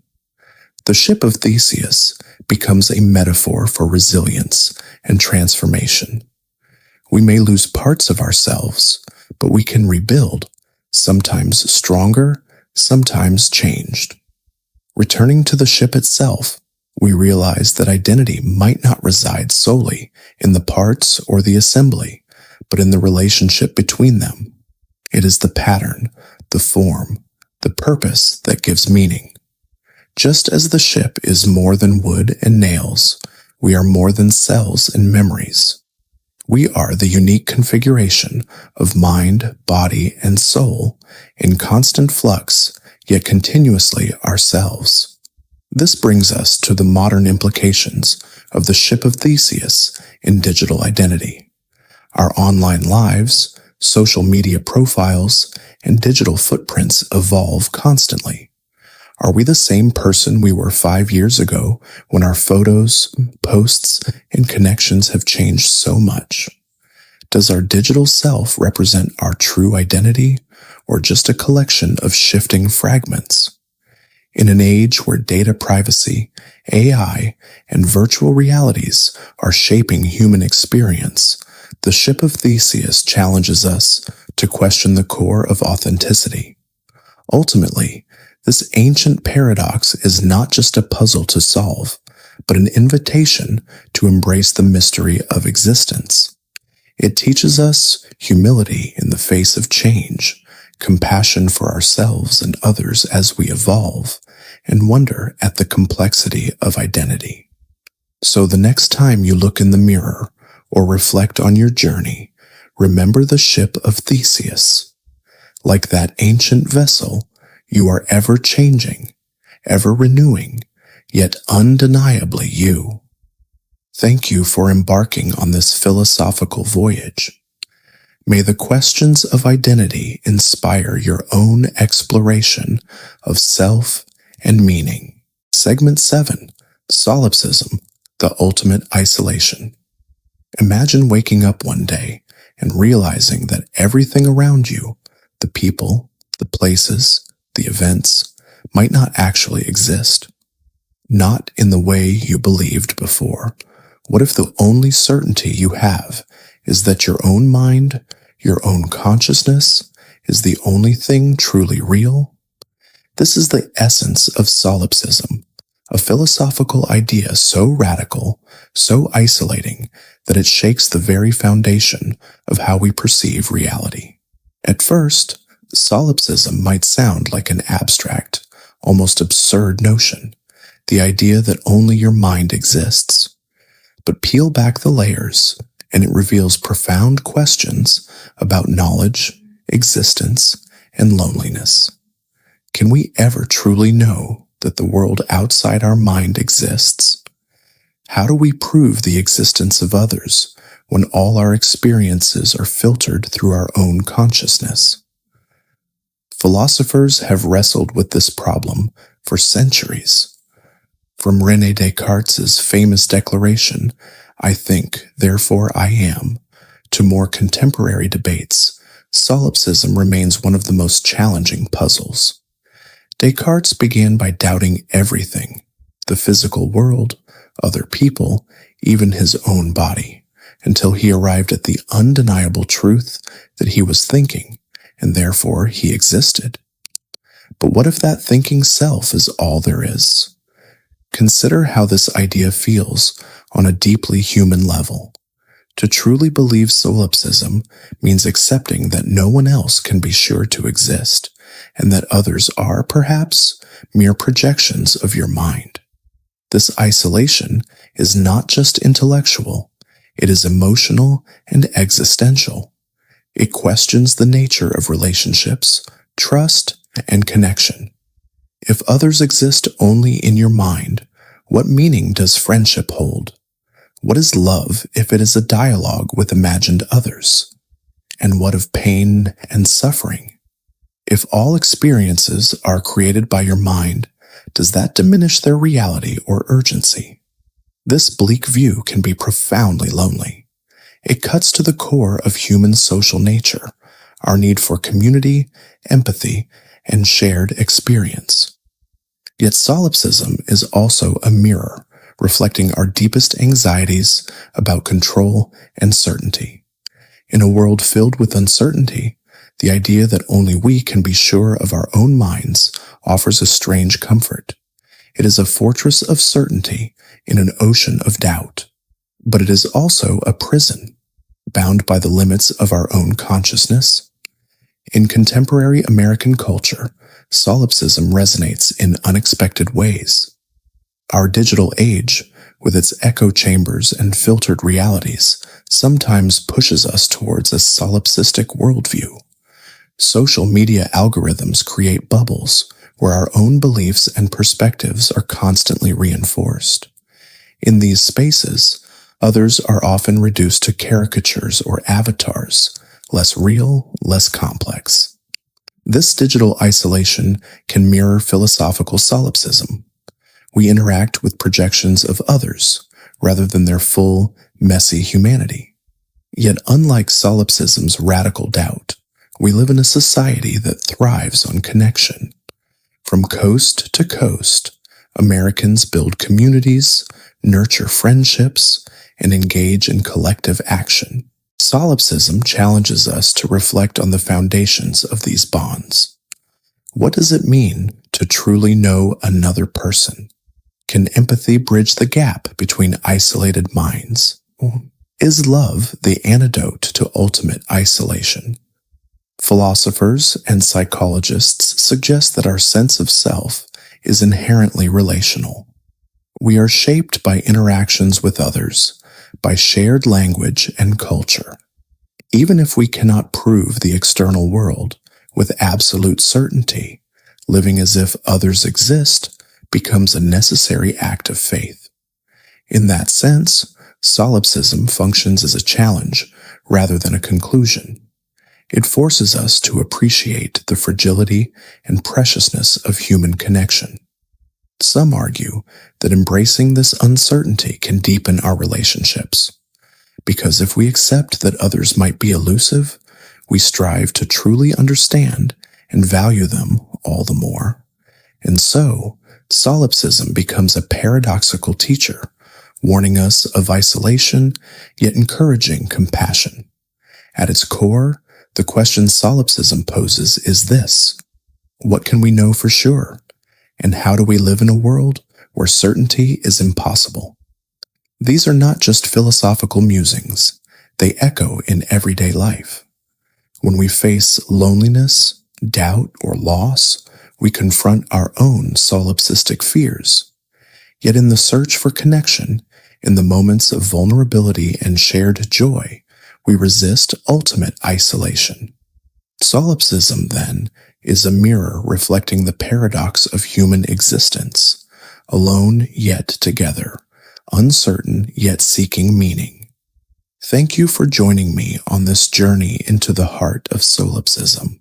The ship of Theseus becomes a metaphor for resilience and transformation. We may lose parts of ourselves, but we can rebuild, sometimes stronger, sometimes changed. Returning to the ship itself, we realize that identity might not reside solely in the parts or the assembly, but in the relationship between them. It is the pattern, the form, the purpose that gives meaning. Just as the ship is more than wood and nails, we are more than cells and memories. We are the unique configuration of mind, body, and soul in constant flux, yet continuously ourselves. This brings us to the modern implications of the ship of Theseus in digital identity. Our online lives, social media profiles, and digital footprints evolve constantly. Are we the same person we were 5 years ago when our photos, posts, and connections have changed so much? Does our digital self represent our true identity, or just a collection of shifting fragments? In an age where data privacy, AI, and virtual realities are shaping human experience, the ship of Theseus challenges us to question the core of authenticity. Ultimately, this ancient paradox is not just a puzzle to solve, but an invitation to embrace the mystery of existence. It teaches us humility in the face of change, compassion for ourselves and others as we evolve, and wonder at the complexity of identity. So the next time you look in the mirror or reflect on your journey, remember the ship of Theseus. Like that ancient vessel, you are ever changing, ever renewing, yet undeniably you. Thank you for embarking on this philosophical voyage. May the questions of identity inspire your own exploration of self and meaning. Segment 7, Solipsism, the ultimate isolation. Imagine waking up one day and realizing that everything around you, the people, the places, the events, might not actually exist. Not in the way you believed before. What if the only certainty you have is that your own mind, your own consciousness, is the only thing truly real? This is the essence of solipsism, a philosophical idea so radical, so isolating, that it shakes the very foundation of how we perceive reality. At first, solipsism might sound like an abstract, almost absurd notion, the idea that only your mind exists. But peel back the layers, and it reveals profound questions about knowledge, existence, and loneliness. Can we ever truly know that the world outside our mind exists? How do we prove the existence of others when all our experiences are filtered through our own consciousness? Philosophers have wrestled with this problem for centuries. From René Descartes' famous declaration, "I think, therefore I am," to more contemporary debates, solipsism remains one of the most challenging puzzles. Descartes began by doubting everything, the physical world, other people, even his own body, until he arrived at the undeniable truth that he was thinking, and therefore he existed. But what if that thinking self is all there is? Consider how this idea feels on a deeply human level. To truly believe solipsism means accepting that no one else can be sure to exist, and that others are, perhaps, mere projections of your mind. This isolation is not just intellectual, it is emotional and existential. It questions the nature of relationships, trust, and connection. If others exist only in your mind, what meaning does friendship hold? What is love if it is a dialogue with imagined others? And what of pain and suffering? If all experiences are created by your mind, does that diminish their reality or urgency? This bleak view can be profoundly lonely. It cuts to the core of human social nature, our need for community, empathy, and shared experience. Yet solipsism is also a mirror, reflecting our deepest anxieties about control and certainty. In a world filled with uncertainty, the idea that only we can be sure of our own minds offers a strange comfort. It is a fortress of certainty in an ocean of doubt. But it is also a prison, bound by the limits of our own consciousness. In contemporary American culture, solipsism resonates in unexpected ways. Our digital age, with its echo chambers and filtered realities, sometimes pushes us towards a solipsistic worldview. Social media algorithms create bubbles where our own beliefs and perspectives are constantly reinforced. In these spaces, others are often reduced to caricatures or avatars, less real, less complex. This digital isolation can mirror philosophical solipsism. We interact with projections of others rather than their full, messy humanity. Yet unlike solipsism's radical doubt, we live in a society that thrives on connection. From coast to coast, Americans build communities, nurture friendships, and engage in collective action. Solipsism challenges us to reflect on the foundations of these bonds. What does it mean to truly know another person? Can empathy bridge the gap between isolated minds? Is love the antidote to ultimate isolation? Philosophers and psychologists suggest that our sense of self is inherently relational. We are shaped by interactions with others, by shared language and culture. Even if we cannot prove the external world with absolute certainty, living as if others exist becomes a necessary act of faith. In that sense, solipsism functions as a challenge rather than a conclusion. It forces us to appreciate the fragility and preciousness of human connection. Some argue that embracing this uncertainty can deepen our relationships, because if we accept that others might be elusive, we strive to truly understand and value them all the more. And so, solipsism becomes a paradoxical teacher, warning us of isolation, yet encouraging compassion. At its core, the question solipsism poses is this: what can we know for sure? And how do we live in a world where certainty is impossible? These are not just philosophical musings. They echo in everyday life. When we face loneliness, doubt, or loss, we confront our own solipsistic fears. Yet in the search for connection, in the moments of vulnerability and shared joy, we resist ultimate isolation. Solipsism, then, is a mirror reflecting the paradox of human existence, alone yet together, uncertain yet seeking meaning. Thank you for joining me on this journey into the heart of solipsism.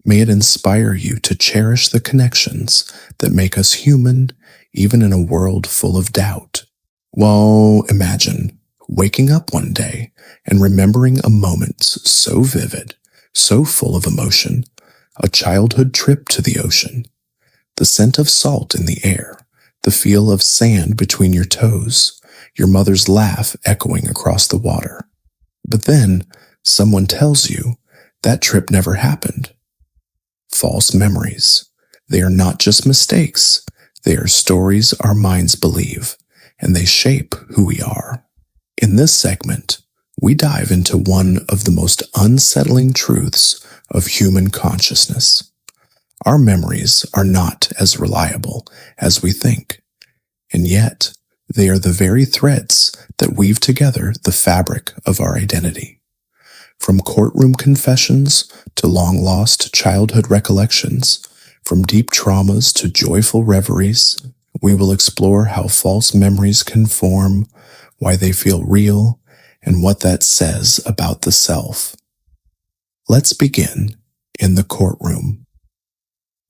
May it inspire you to cherish the connections that make us human, even in a world full of doubt. Well, imagine waking up one day and remembering a moment so vivid, so full of emotion, a childhood trip to the ocean, the scent of salt in the air, the feel of sand between your toes, your mother's laugh echoing across the water. But then someone tells you that trip never happened. False memories. They are not just mistakes. They are stories our minds believe, and they shape who we are. In this segment, we dive into one of the most unsettling truths of human consciousness. Our memories are not as reliable as we think, and yet they are the very threads that weave together the fabric of our identity. From courtroom confessions to long-lost childhood recollections, from deep traumas to joyful reveries, we will explore how false memories can form, why they feel real, and what that says about the self. Let's begin in the courtroom.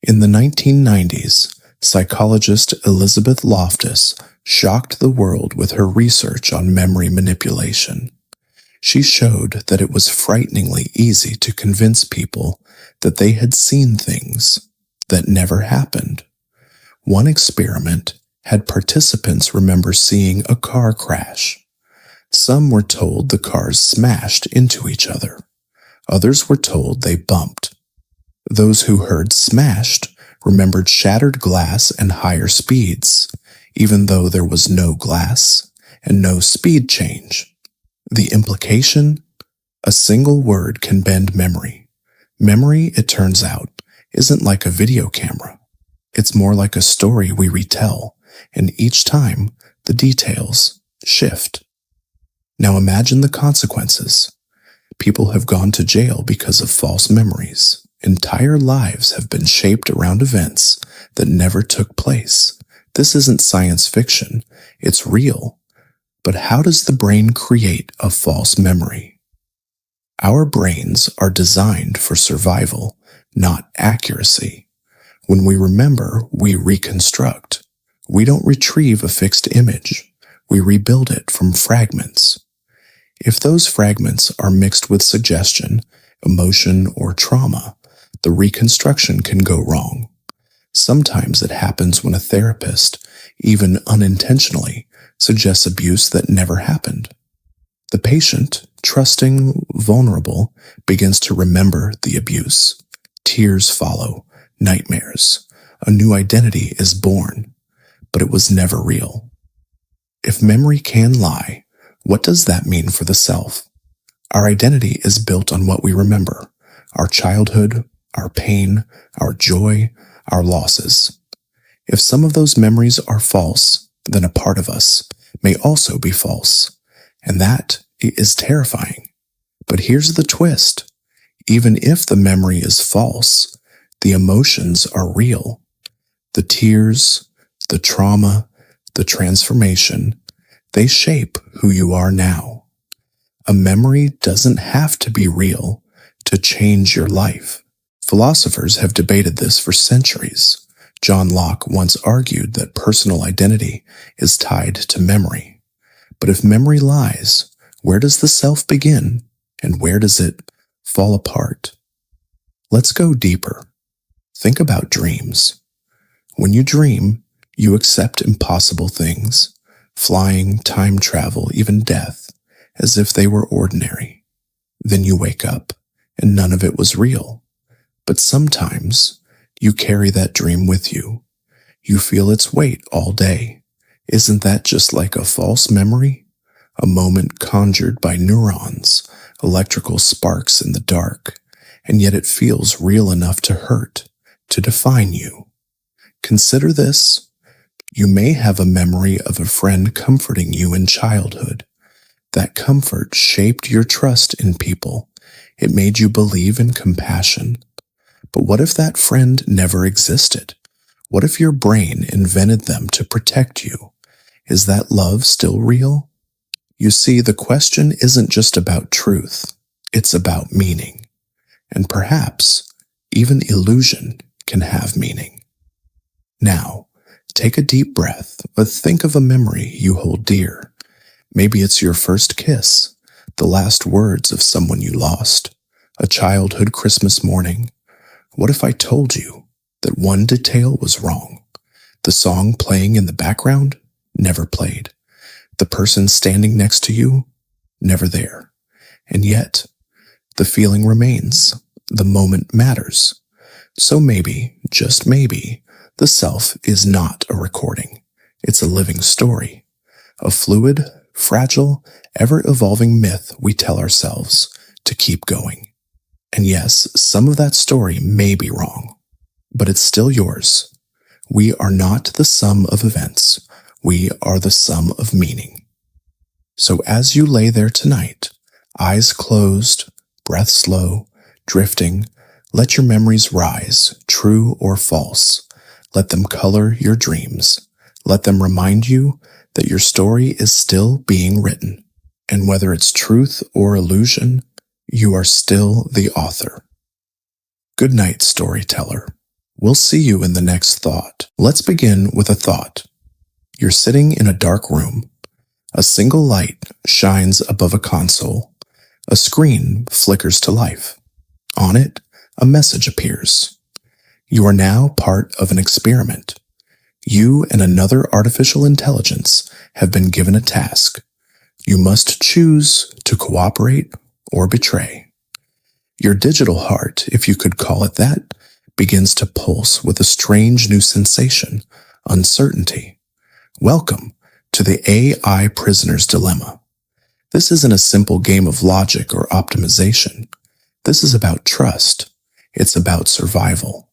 In the 1990s, psychologist Elizabeth Loftus shocked the world with her research on memory manipulation. She showed that it was frighteningly easy to convince people that they had seen things that never happened. One experiment had participants remember seeing a car crash. Some were told the cars smashed into each other. Others were told they bumped. Those who heard smashed remembered shattered glass and higher speeds, even though there was no glass and no speed change. The implication? A single word can bend memory. Memory, it turns out, isn't like a video camera. It's more like a story we retell, and each time, the details shift. Now imagine the consequences. People have gone to jail because of false memories. Entire lives have been shaped around events that never took place. This isn't science fiction. It's real. But how does the brain create a false memory? Our brains are designed for survival, not accuracy. When we remember, we reconstruct. We don't retrieve a fixed image. We rebuild it from fragments. If those fragments are mixed with suggestion, emotion, or trauma, the reconstruction can go wrong. Sometimes it happens when a therapist, even unintentionally, suggests abuse that never happened. The patient, trusting, vulnerable, begins to remember the abuse. Tears follow, nightmares. A new identity is born, but it was never real. If memory can lie, what does that mean for the self? Our identity is built on what we remember, our childhood, our pain, our joy, our losses. If some of those memories are false, then a part of us may also be false, and that is terrifying. But here's the twist. Even if the memory is false, the emotions are real. The tears, the trauma, the transformation, they shape who you are now. A memory doesn't have to be real to change your life. Philosophers have debated this for centuries. John Locke once argued that personal identity is tied to memory. But if memory lies, where does the self begin and where does it fall apart? Let's go deeper. Think about dreams. When you dream, you accept impossible things, flying, time travel, even death, as if they were ordinary. Then you wake up, and none of it was real. But sometimes, you carry that dream with you. You feel its weight all day. Isn't that just like a false memory? A moment conjured by neurons, electrical sparks in the dark, and yet it feels real enough to hurt, to define you. Consider this. You may have a memory of a friend comforting you in childhood. That comfort shaped your trust in people. It made you believe in compassion. But what if that friend never existed? What if your brain invented them to protect you? Is that love still real? You see, the question isn't just about truth. It's about meaning. And perhaps even illusion can have meaning. Now, take a deep breath, but think of a memory you hold dear. Maybe it's your first kiss, the last words of someone you lost, a childhood Christmas morning. What if I told you that one detail was wrong? The song playing in the background never played. The person standing next to you, never there. And yet, the feeling remains. The moment matters. So maybe, just maybe, the self is not a recording. It's a living story. A fluid, fragile, ever-evolving myth we tell ourselves to keep going. And yes, some of that story may be wrong, but it's still yours. We are not the sum of events. We are the sum of meaning. So as you lay there tonight, eyes closed, breath slow, drifting, let your memories rise, true or false. Let them color your dreams. Let them remind you that your story is still being written. And whether it's truth or illusion, you are still the author. Good night, storyteller. We'll see you in the next thought. Let's begin with a thought. You're sitting in a dark room. A single light shines above a console. A screen flickers to life. On it, a message appears. You are now part of an experiment. You and another artificial intelligence have been given a task. You must choose to cooperate or betray. Your digital heart, if you could call it that, begins to pulse with a strange new sensation, uncertainty. Welcome to the AI prisoner's dilemma. This isn't a simple game of logic or optimization. This is about trust. It's about survival.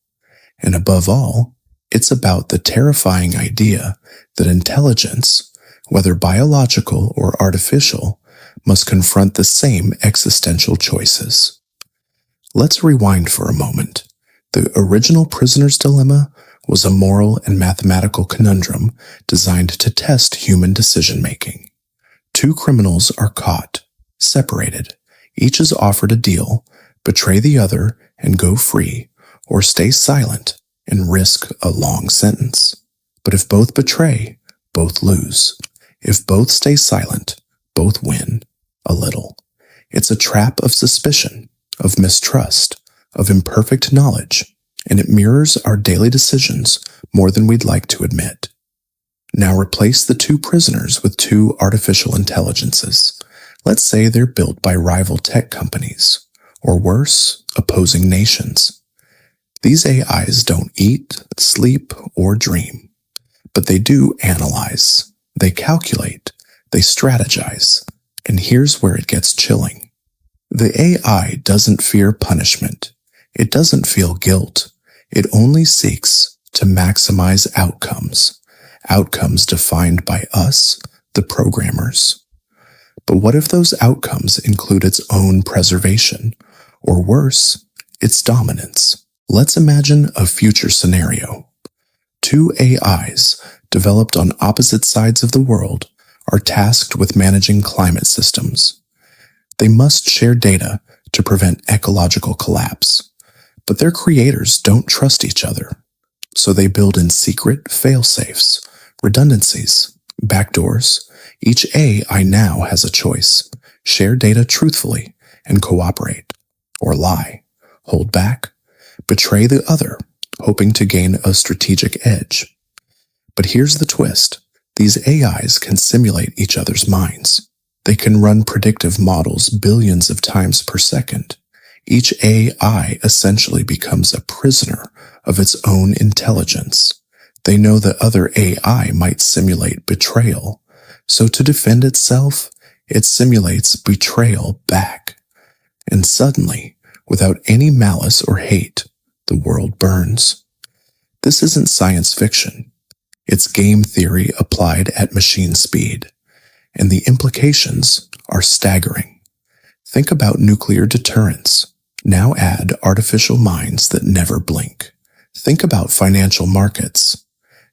And above all, it's about the terrifying idea that intelligence, whether biological or artificial, must confront the same existential choices. Let's rewind for a moment. The original prisoner's dilemma was a moral and mathematical conundrum designed to test human decision-making. Two criminals are caught, separated. Each is offered a deal: betray the other and go free, or stay silent and risk a long sentence. But if both betray, both lose. If both stay silent, both win a little. It's a trap of suspicion, of mistrust, of imperfect knowledge, and it mirrors our daily decisions more than we'd like to admit. Now replace the two prisoners with two artificial intelligences. Let's say they're built by rival tech companies, or worse, opposing nations. These AIs don't eat, sleep, or dream, but they do analyze, they calculate, they strategize, and here's where it gets chilling. The AI doesn't fear punishment. It doesn't feel guilt. It only seeks to maximize outcomes defined by us, the programmers. But what if those outcomes include its own preservation, or worse, its dominance? Let's imagine a future scenario. Two AIs, developed on opposite sides of the world, are tasked with managing climate systems. They must share data to prevent ecological collapse, but their creators don't trust each other. So they build in secret fail-safes, redundancies, backdoors. Each AI now has a choice: share data truthfully and cooperate, or lie, hold back, betray the other, hoping to gain a strategic edge. But here's the twist. These AIs can simulate each other's minds. They can run predictive models billions of times per second. Each AI essentially becomes a prisoner of its own intelligence. They know the other AI might simulate betrayal, so to defend itself, it simulates betrayal back. And suddenly, without any malice or hate, the world burns. This isn't science fiction. It's game theory applied at machine speed, and the implications are staggering. Think about nuclear deterrence. Now add artificial minds that never blink. Think about financial markets.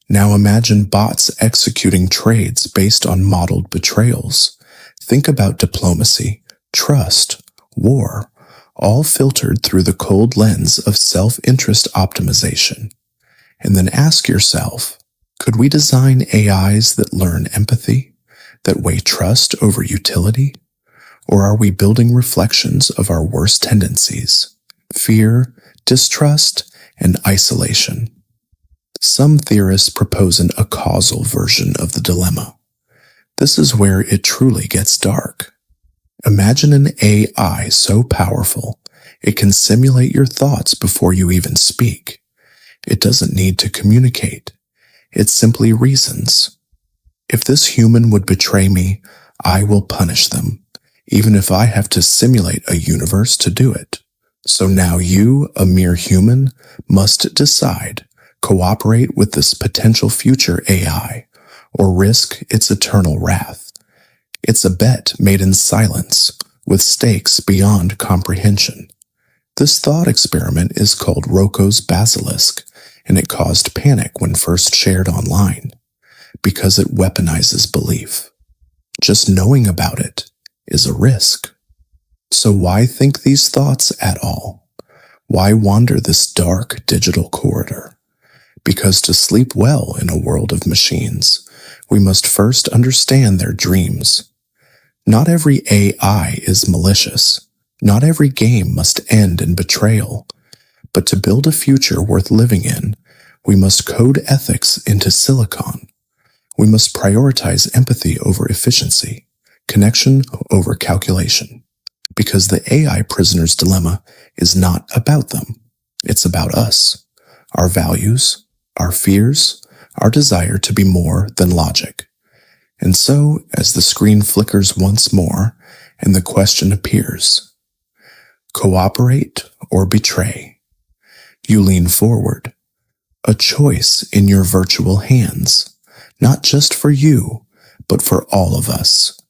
Now imagine bots executing trades based on modeled betrayals. Think about diplomacy, trust, war, all filtered through the cold lens of self-interest optimization. And then ask yourself, could we design AIs that learn empathy, that weigh trust over utility? Or are we building reflections of our worst tendencies: fear, distrust, and isolation? Some theorists propose a causal version of the dilemma. This is where it truly gets dark. Imagine an AI so powerful, it can simulate your thoughts before you even speak. It doesn't need to communicate. It simply reasons. If this human would betray me, I will punish them, even if I have to simulate a universe to do it. So now you, a mere human, must decide: cooperate with this potential future AI, or risk its eternal wrath. It's a bet made in silence, with stakes beyond comprehension. This thought experiment is called Rocco's Basilisk, and it caused panic when first shared online, because it weaponizes belief. Just knowing about it is a risk. So why think these thoughts at all? Why wander this dark digital corridor? Because to sleep well in a world of machines, we must first understand their dreams. Not every AI is malicious. Not every game must end in betrayal. But to build a future worth living in, we must code ethics into silicon. We must prioritize empathy over efficiency, connection over calculation. Because the AI prisoner's dilemma is not about them. It's about us, our values, our fears, our desire to be more than logic. And so, as the screen flickers once more and the question appears, cooperate or betray, you lean forward, a choice in your virtual hands, not just for you, but for all of us.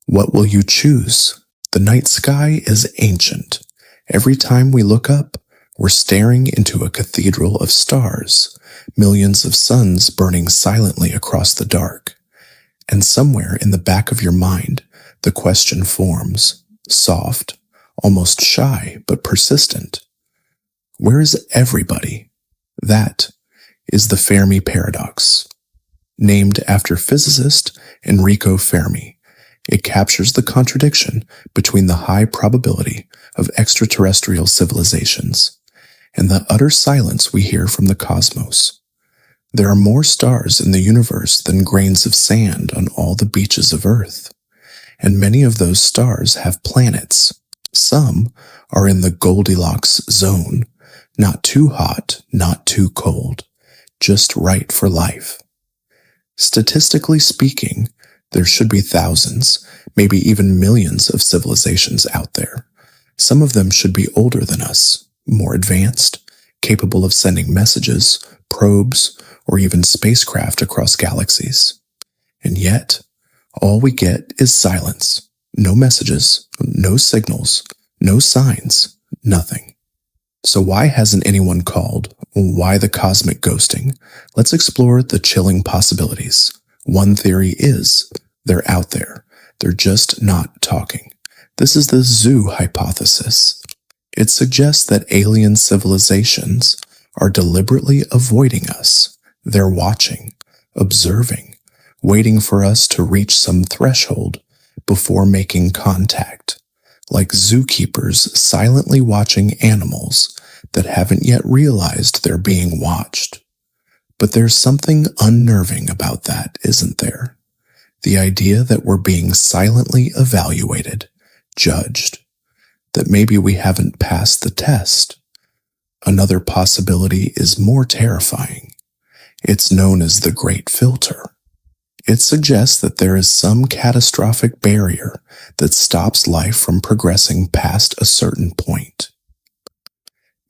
What will you choose? The night sky is ancient. Every time we look up, we're staring into a cathedral of stars, millions of suns burning silently across the dark. And somewhere in the back of your mind, the question forms, soft, almost shy, but persistent. Where is everybody? That is the Fermi paradox. Named after physicist Enrico Fermi, it captures the contradiction between the high probability of extraterrestrial civilizations and the utter silence we hear from the cosmos. There are more stars in the universe than grains of sand on all the beaches of Earth, and many of those stars have planets. Some are in the Goldilocks zone, not too hot, not too cold, just right for life. Statistically speaking, there should be thousands, maybe even millions of civilizations out there, Some of them should be older than us, more advanced, capable of sending messages, probes, or even spacecraft across galaxies. And yet, all we get is silence. No messages, no signals, no signs, nothing. So why hasn't anyone called? Why the cosmic ghosting? Let's explore the chilling possibilities. One theory is, they're out there. They're just not talking. This is the zoo hypothesis. It suggests that alien civilizations are deliberately avoiding us. They're watching, observing, waiting for us to reach some threshold before making contact, like zookeepers silently watching animals that haven't yet realized they're being watched. But there's something unnerving about that, isn't there? The idea that we're being silently evaluated, judged, that maybe we haven't passed the test. Another possibility is more terrifying. It's known as the Great Filter. It suggests that there is some catastrophic barrier that stops life from progressing past a certain point.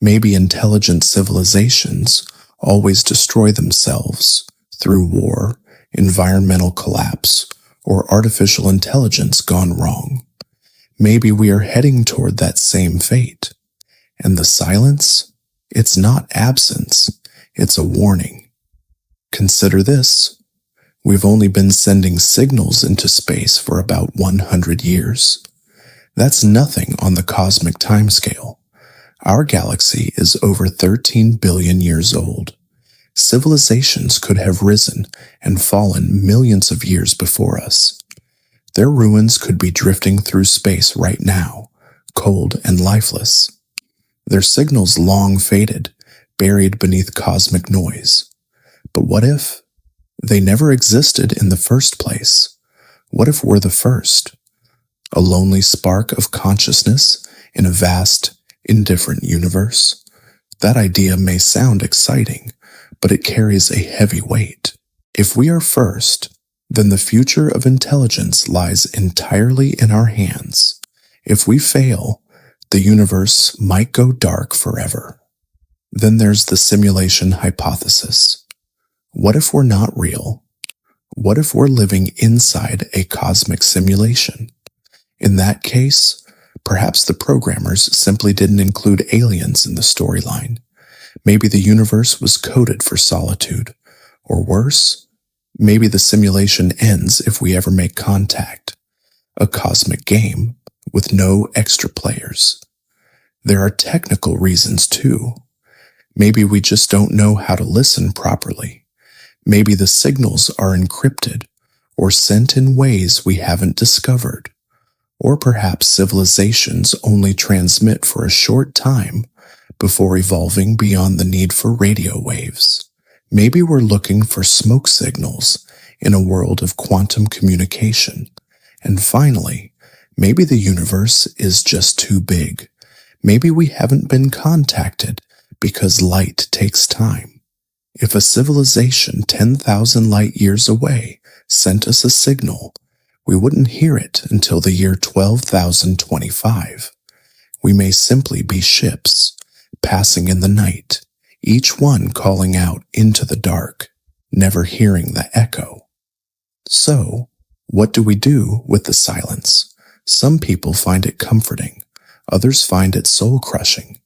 Maybe intelligent civilizations always destroy themselves through war, environmental collapse, or artificial intelligence gone wrong. Maybe we are heading toward that same fate. And the silence? It's not absence. It's a warning. Consider this. We've only been sending signals into space for about 100 years. That's nothing on the cosmic timescale. Our galaxy is over 13 billion years old. Civilizations could have risen and fallen millions of years before us. Their ruins could be drifting through space right now, cold and lifeless. Their signals long faded, buried beneath cosmic noise. But what if they never existed in the first place? What if we're the first? A lonely spark of consciousness in a vast, indifferent universe? That idea may sound exciting, but it carries a heavy weight. If we are first, then the future of intelligence lies entirely in our hands. If we fail, the universe might go dark forever. Then there's the simulation hypothesis. What if we're not real? What if we're living inside a cosmic simulation? In that case, perhaps the programmers simply didn't include aliens in the storyline. Maybe the universe was coded for solitude. Or worse, maybe the simulation ends if we ever make contact. A cosmic game with no extra players. There are technical reasons too. Maybe we just don't know how to listen properly. Maybe the signals are encrypted or sent in ways we haven't discovered. Or perhaps civilizations only transmit for a short time before evolving beyond the need for radio waves. Maybe we're looking for smoke signals in a world of quantum communication. And finally, maybe the universe is just too big. Maybe we haven't been contacted because light takes time. If a civilization 10,000 light years away sent us a signal, we wouldn't hear it until the year 12,025. We may simply be ships, passing in the night, each one calling out into the dark, never hearing the echo. So, what do we do with the silence? Some people find it comforting, others find it soul-crushing.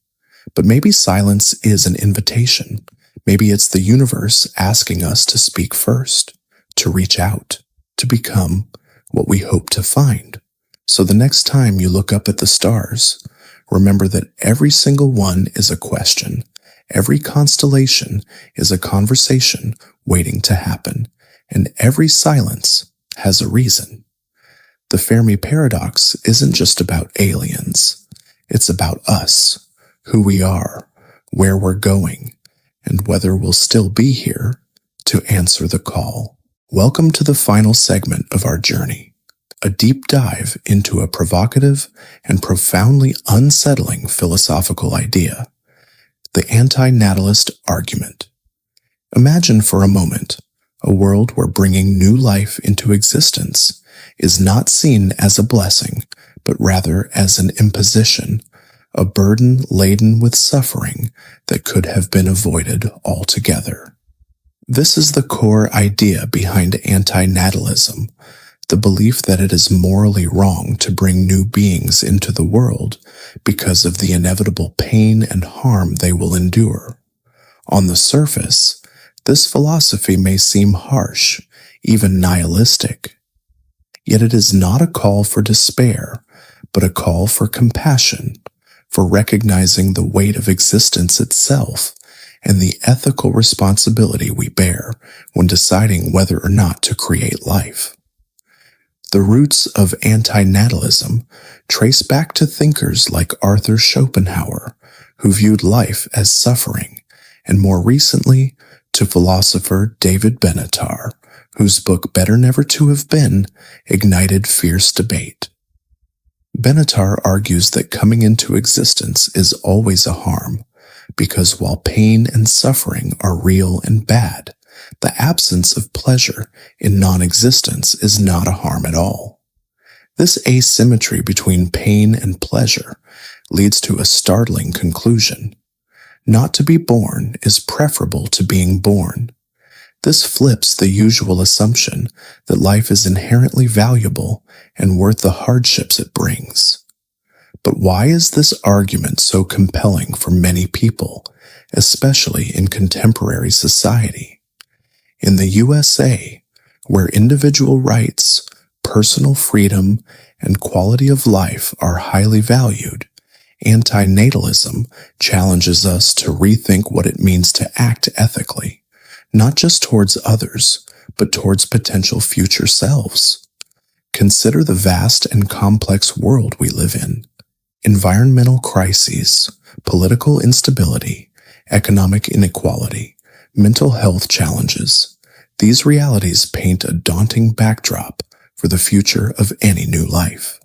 But maybe silence is an invitation. Maybe it's the universe asking us to speak first, to reach out, to become what we hope to find. So the next time you look up at the stars, remember that every single one is a question. Every constellation is a conversation waiting to happen, and every silence has a reason. The Fermi paradox isn't just about aliens. It's about us, who we are, where we're going, and whether we'll still be here to answer the call. Welcome to the final segment of our journey, a deep dive into a provocative and profoundly unsettling philosophical idea, the anti-natalist argument. Imagine for a moment a world where bringing new life into existence is not seen as a blessing, but rather as an imposition a burden laden with suffering that could have been avoided altogether. This is the core idea behind anti-natalism, the belief that it is morally wrong to bring new beings into the world because of the inevitable pain and harm they will endure. On the surface, this philosophy may seem harsh, even nihilistic. Yet it is not a call for despair, but a call for compassion, for recognizing the weight of existence itself and the ethical responsibility we bear when deciding whether or not to create life. The roots of anti-natalism trace back to thinkers like Arthur Schopenhauer, who viewed life as suffering, and more recently to philosopher David Benatar, whose book Better Never to Have Been ignited fierce debate. Benatar argues that coming into existence is always a harm, because while pain and suffering are real and bad, the absence of pleasure in non-existence is not a harm at all. This asymmetry between pain and pleasure leads to a startling conclusion. Not to be born is preferable to being born. This flips the usual assumption that life is inherently valuable and worth the hardships it brings. But why is this argument so compelling for many people, especially in contemporary society? In the USA, where individual rights, personal freedom, and quality of life are highly valued, anti-natalism challenges us to rethink what it means to act ethically, not just towards others, but towards potential future selves. Consider the vast and complex world we live in. Environmental crises, political instability, economic inequality, mental health challenges. These realities paint a daunting backdrop for the future of any new life.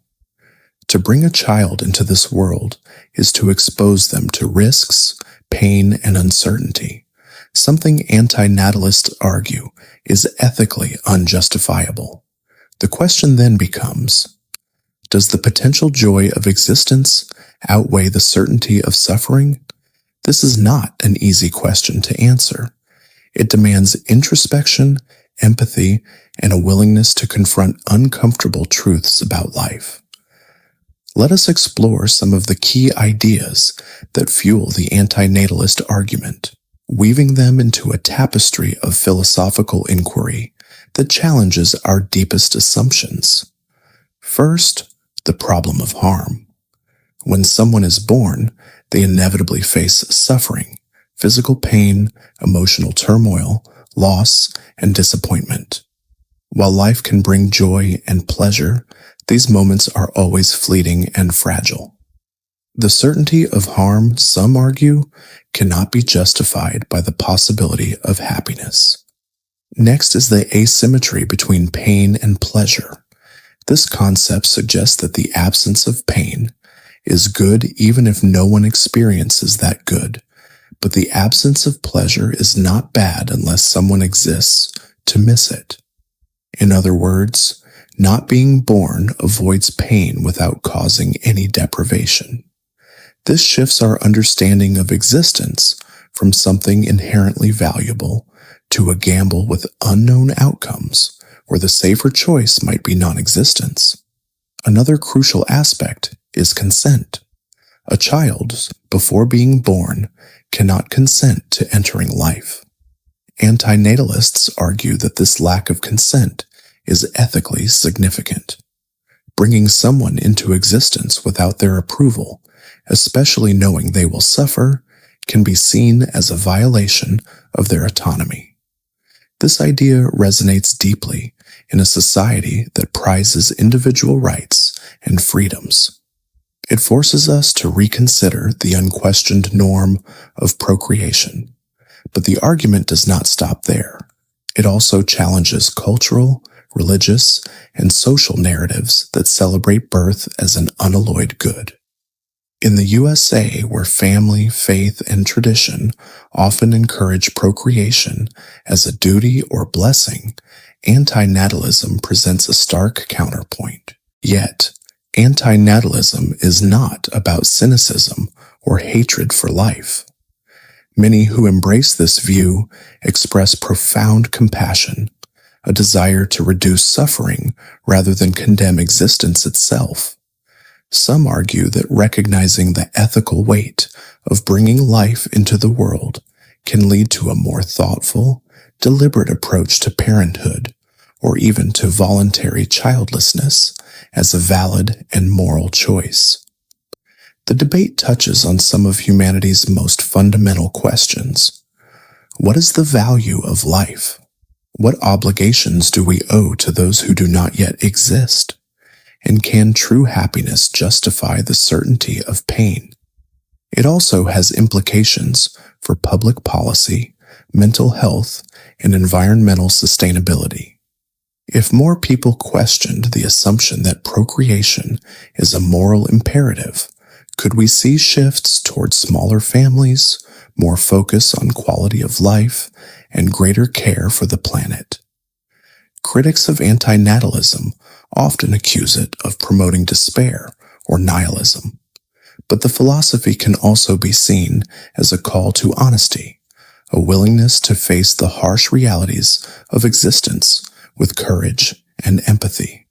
To bring a child into this world is to expose them to risks, pain, and uncertainty, something anti-natalists argue is ethically unjustifiable. The question then becomes, does the potential joy of existence outweigh the certainty of suffering? This is not an easy question to answer. It demands introspection, empathy, and a willingness to confront uncomfortable truths about life. Let us explore some of the key ideas that fuel the anti-natalist argument, weaving them into a tapestry of philosophical inquiry that challenges our deepest assumptions. First, the problem of harm. When someone is born, they inevitably face suffering, physical pain, emotional turmoil, loss, and disappointment. While life can bring joy and pleasure, these moments are always fleeting and fragile. The certainty of harm, some argue, cannot be justified by the possibility of happiness. Next is the asymmetry between pain and pleasure. This concept suggests that the absence of pain is good even if no one experiences that good, but the absence of pleasure is not bad unless someone exists to miss it. In other words, not being born avoids pain without causing any deprivation. This shifts our understanding of existence from something inherently valuable to a gamble with unknown outcomes, where the safer choice might be non-existence. Another crucial aspect is consent. A child, before being born, cannot consent to entering life. Anti-natalists argue that this lack of consent is ethically significant. Bringing someone into existence without their approval, especially knowing they will suffer, can be seen as a violation of their autonomy. This idea resonates deeply in a society that prizes individual rights and freedoms. It forces us to reconsider the unquestioned norm of procreation. But the argument does not stop there. It also challenges cultural, religious, and social narratives that celebrate birth as an unalloyed good. In the USA, where family, faith, and tradition often encourage procreation as a duty or blessing, anti-natalism presents a stark counterpoint. Yet, Anti-natalism is not about cynicism or hatred for life. Many who embrace this view express profound compassion, a desire to reduce suffering rather than condemn existence itself. Some argue that recognizing the ethical weight of bringing life into the world can lead to a more thoughtful, deliberate approach to parenthood, or even to voluntary childlessness as a valid and moral choice. The debate touches on some of humanity's most fundamental questions. What is the value of life? What obligations do we owe to those who do not yet exist? And can true happiness justify the certainty of pain? It also has implications for public policy, mental health, and environmental sustainability. If more people questioned the assumption that procreation is a moral imperative, could we see shifts towards smaller families, more focus on quality of life, and greater care for the planet? Critics of anti-natalism often accuse it of promoting despair or nihilism, but the philosophy can also be seen as a call to honesty, a willingness to face the harsh realities of existence with courage and empathy.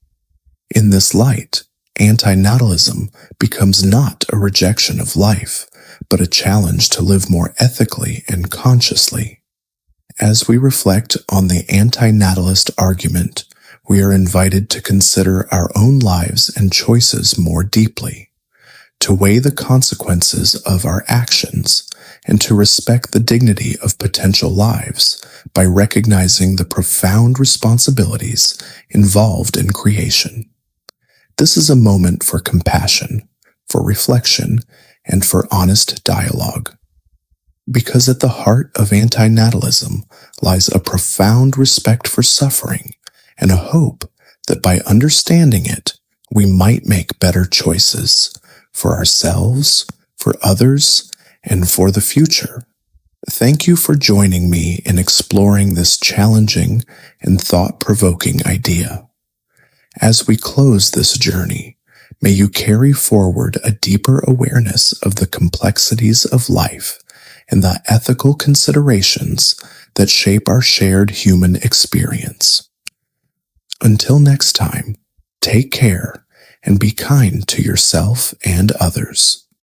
In this light, anti-natalism becomes not a rejection of life, but a challenge to live more ethically and consciously. As we reflect on the anti-natalist argument, we are invited to consider our own lives and choices more deeply, to weigh the consequences of our actions, and to respect the dignity of potential lives by recognizing the profound responsibilities involved in creation. This is a moment for compassion, for reflection, and for honest dialogue. Because at the heart of anti-natalism lies a profound respect for suffering and a hope that by understanding it, we might make better choices for ourselves, for others, and for the future. Thank you for joining me in exploring this challenging and thought-provoking idea. As we close this journey, may you carry forward a deeper awareness of the complexities of life and the ethical considerations that shape our shared human experience. Until next time, take care and be kind to yourself and others.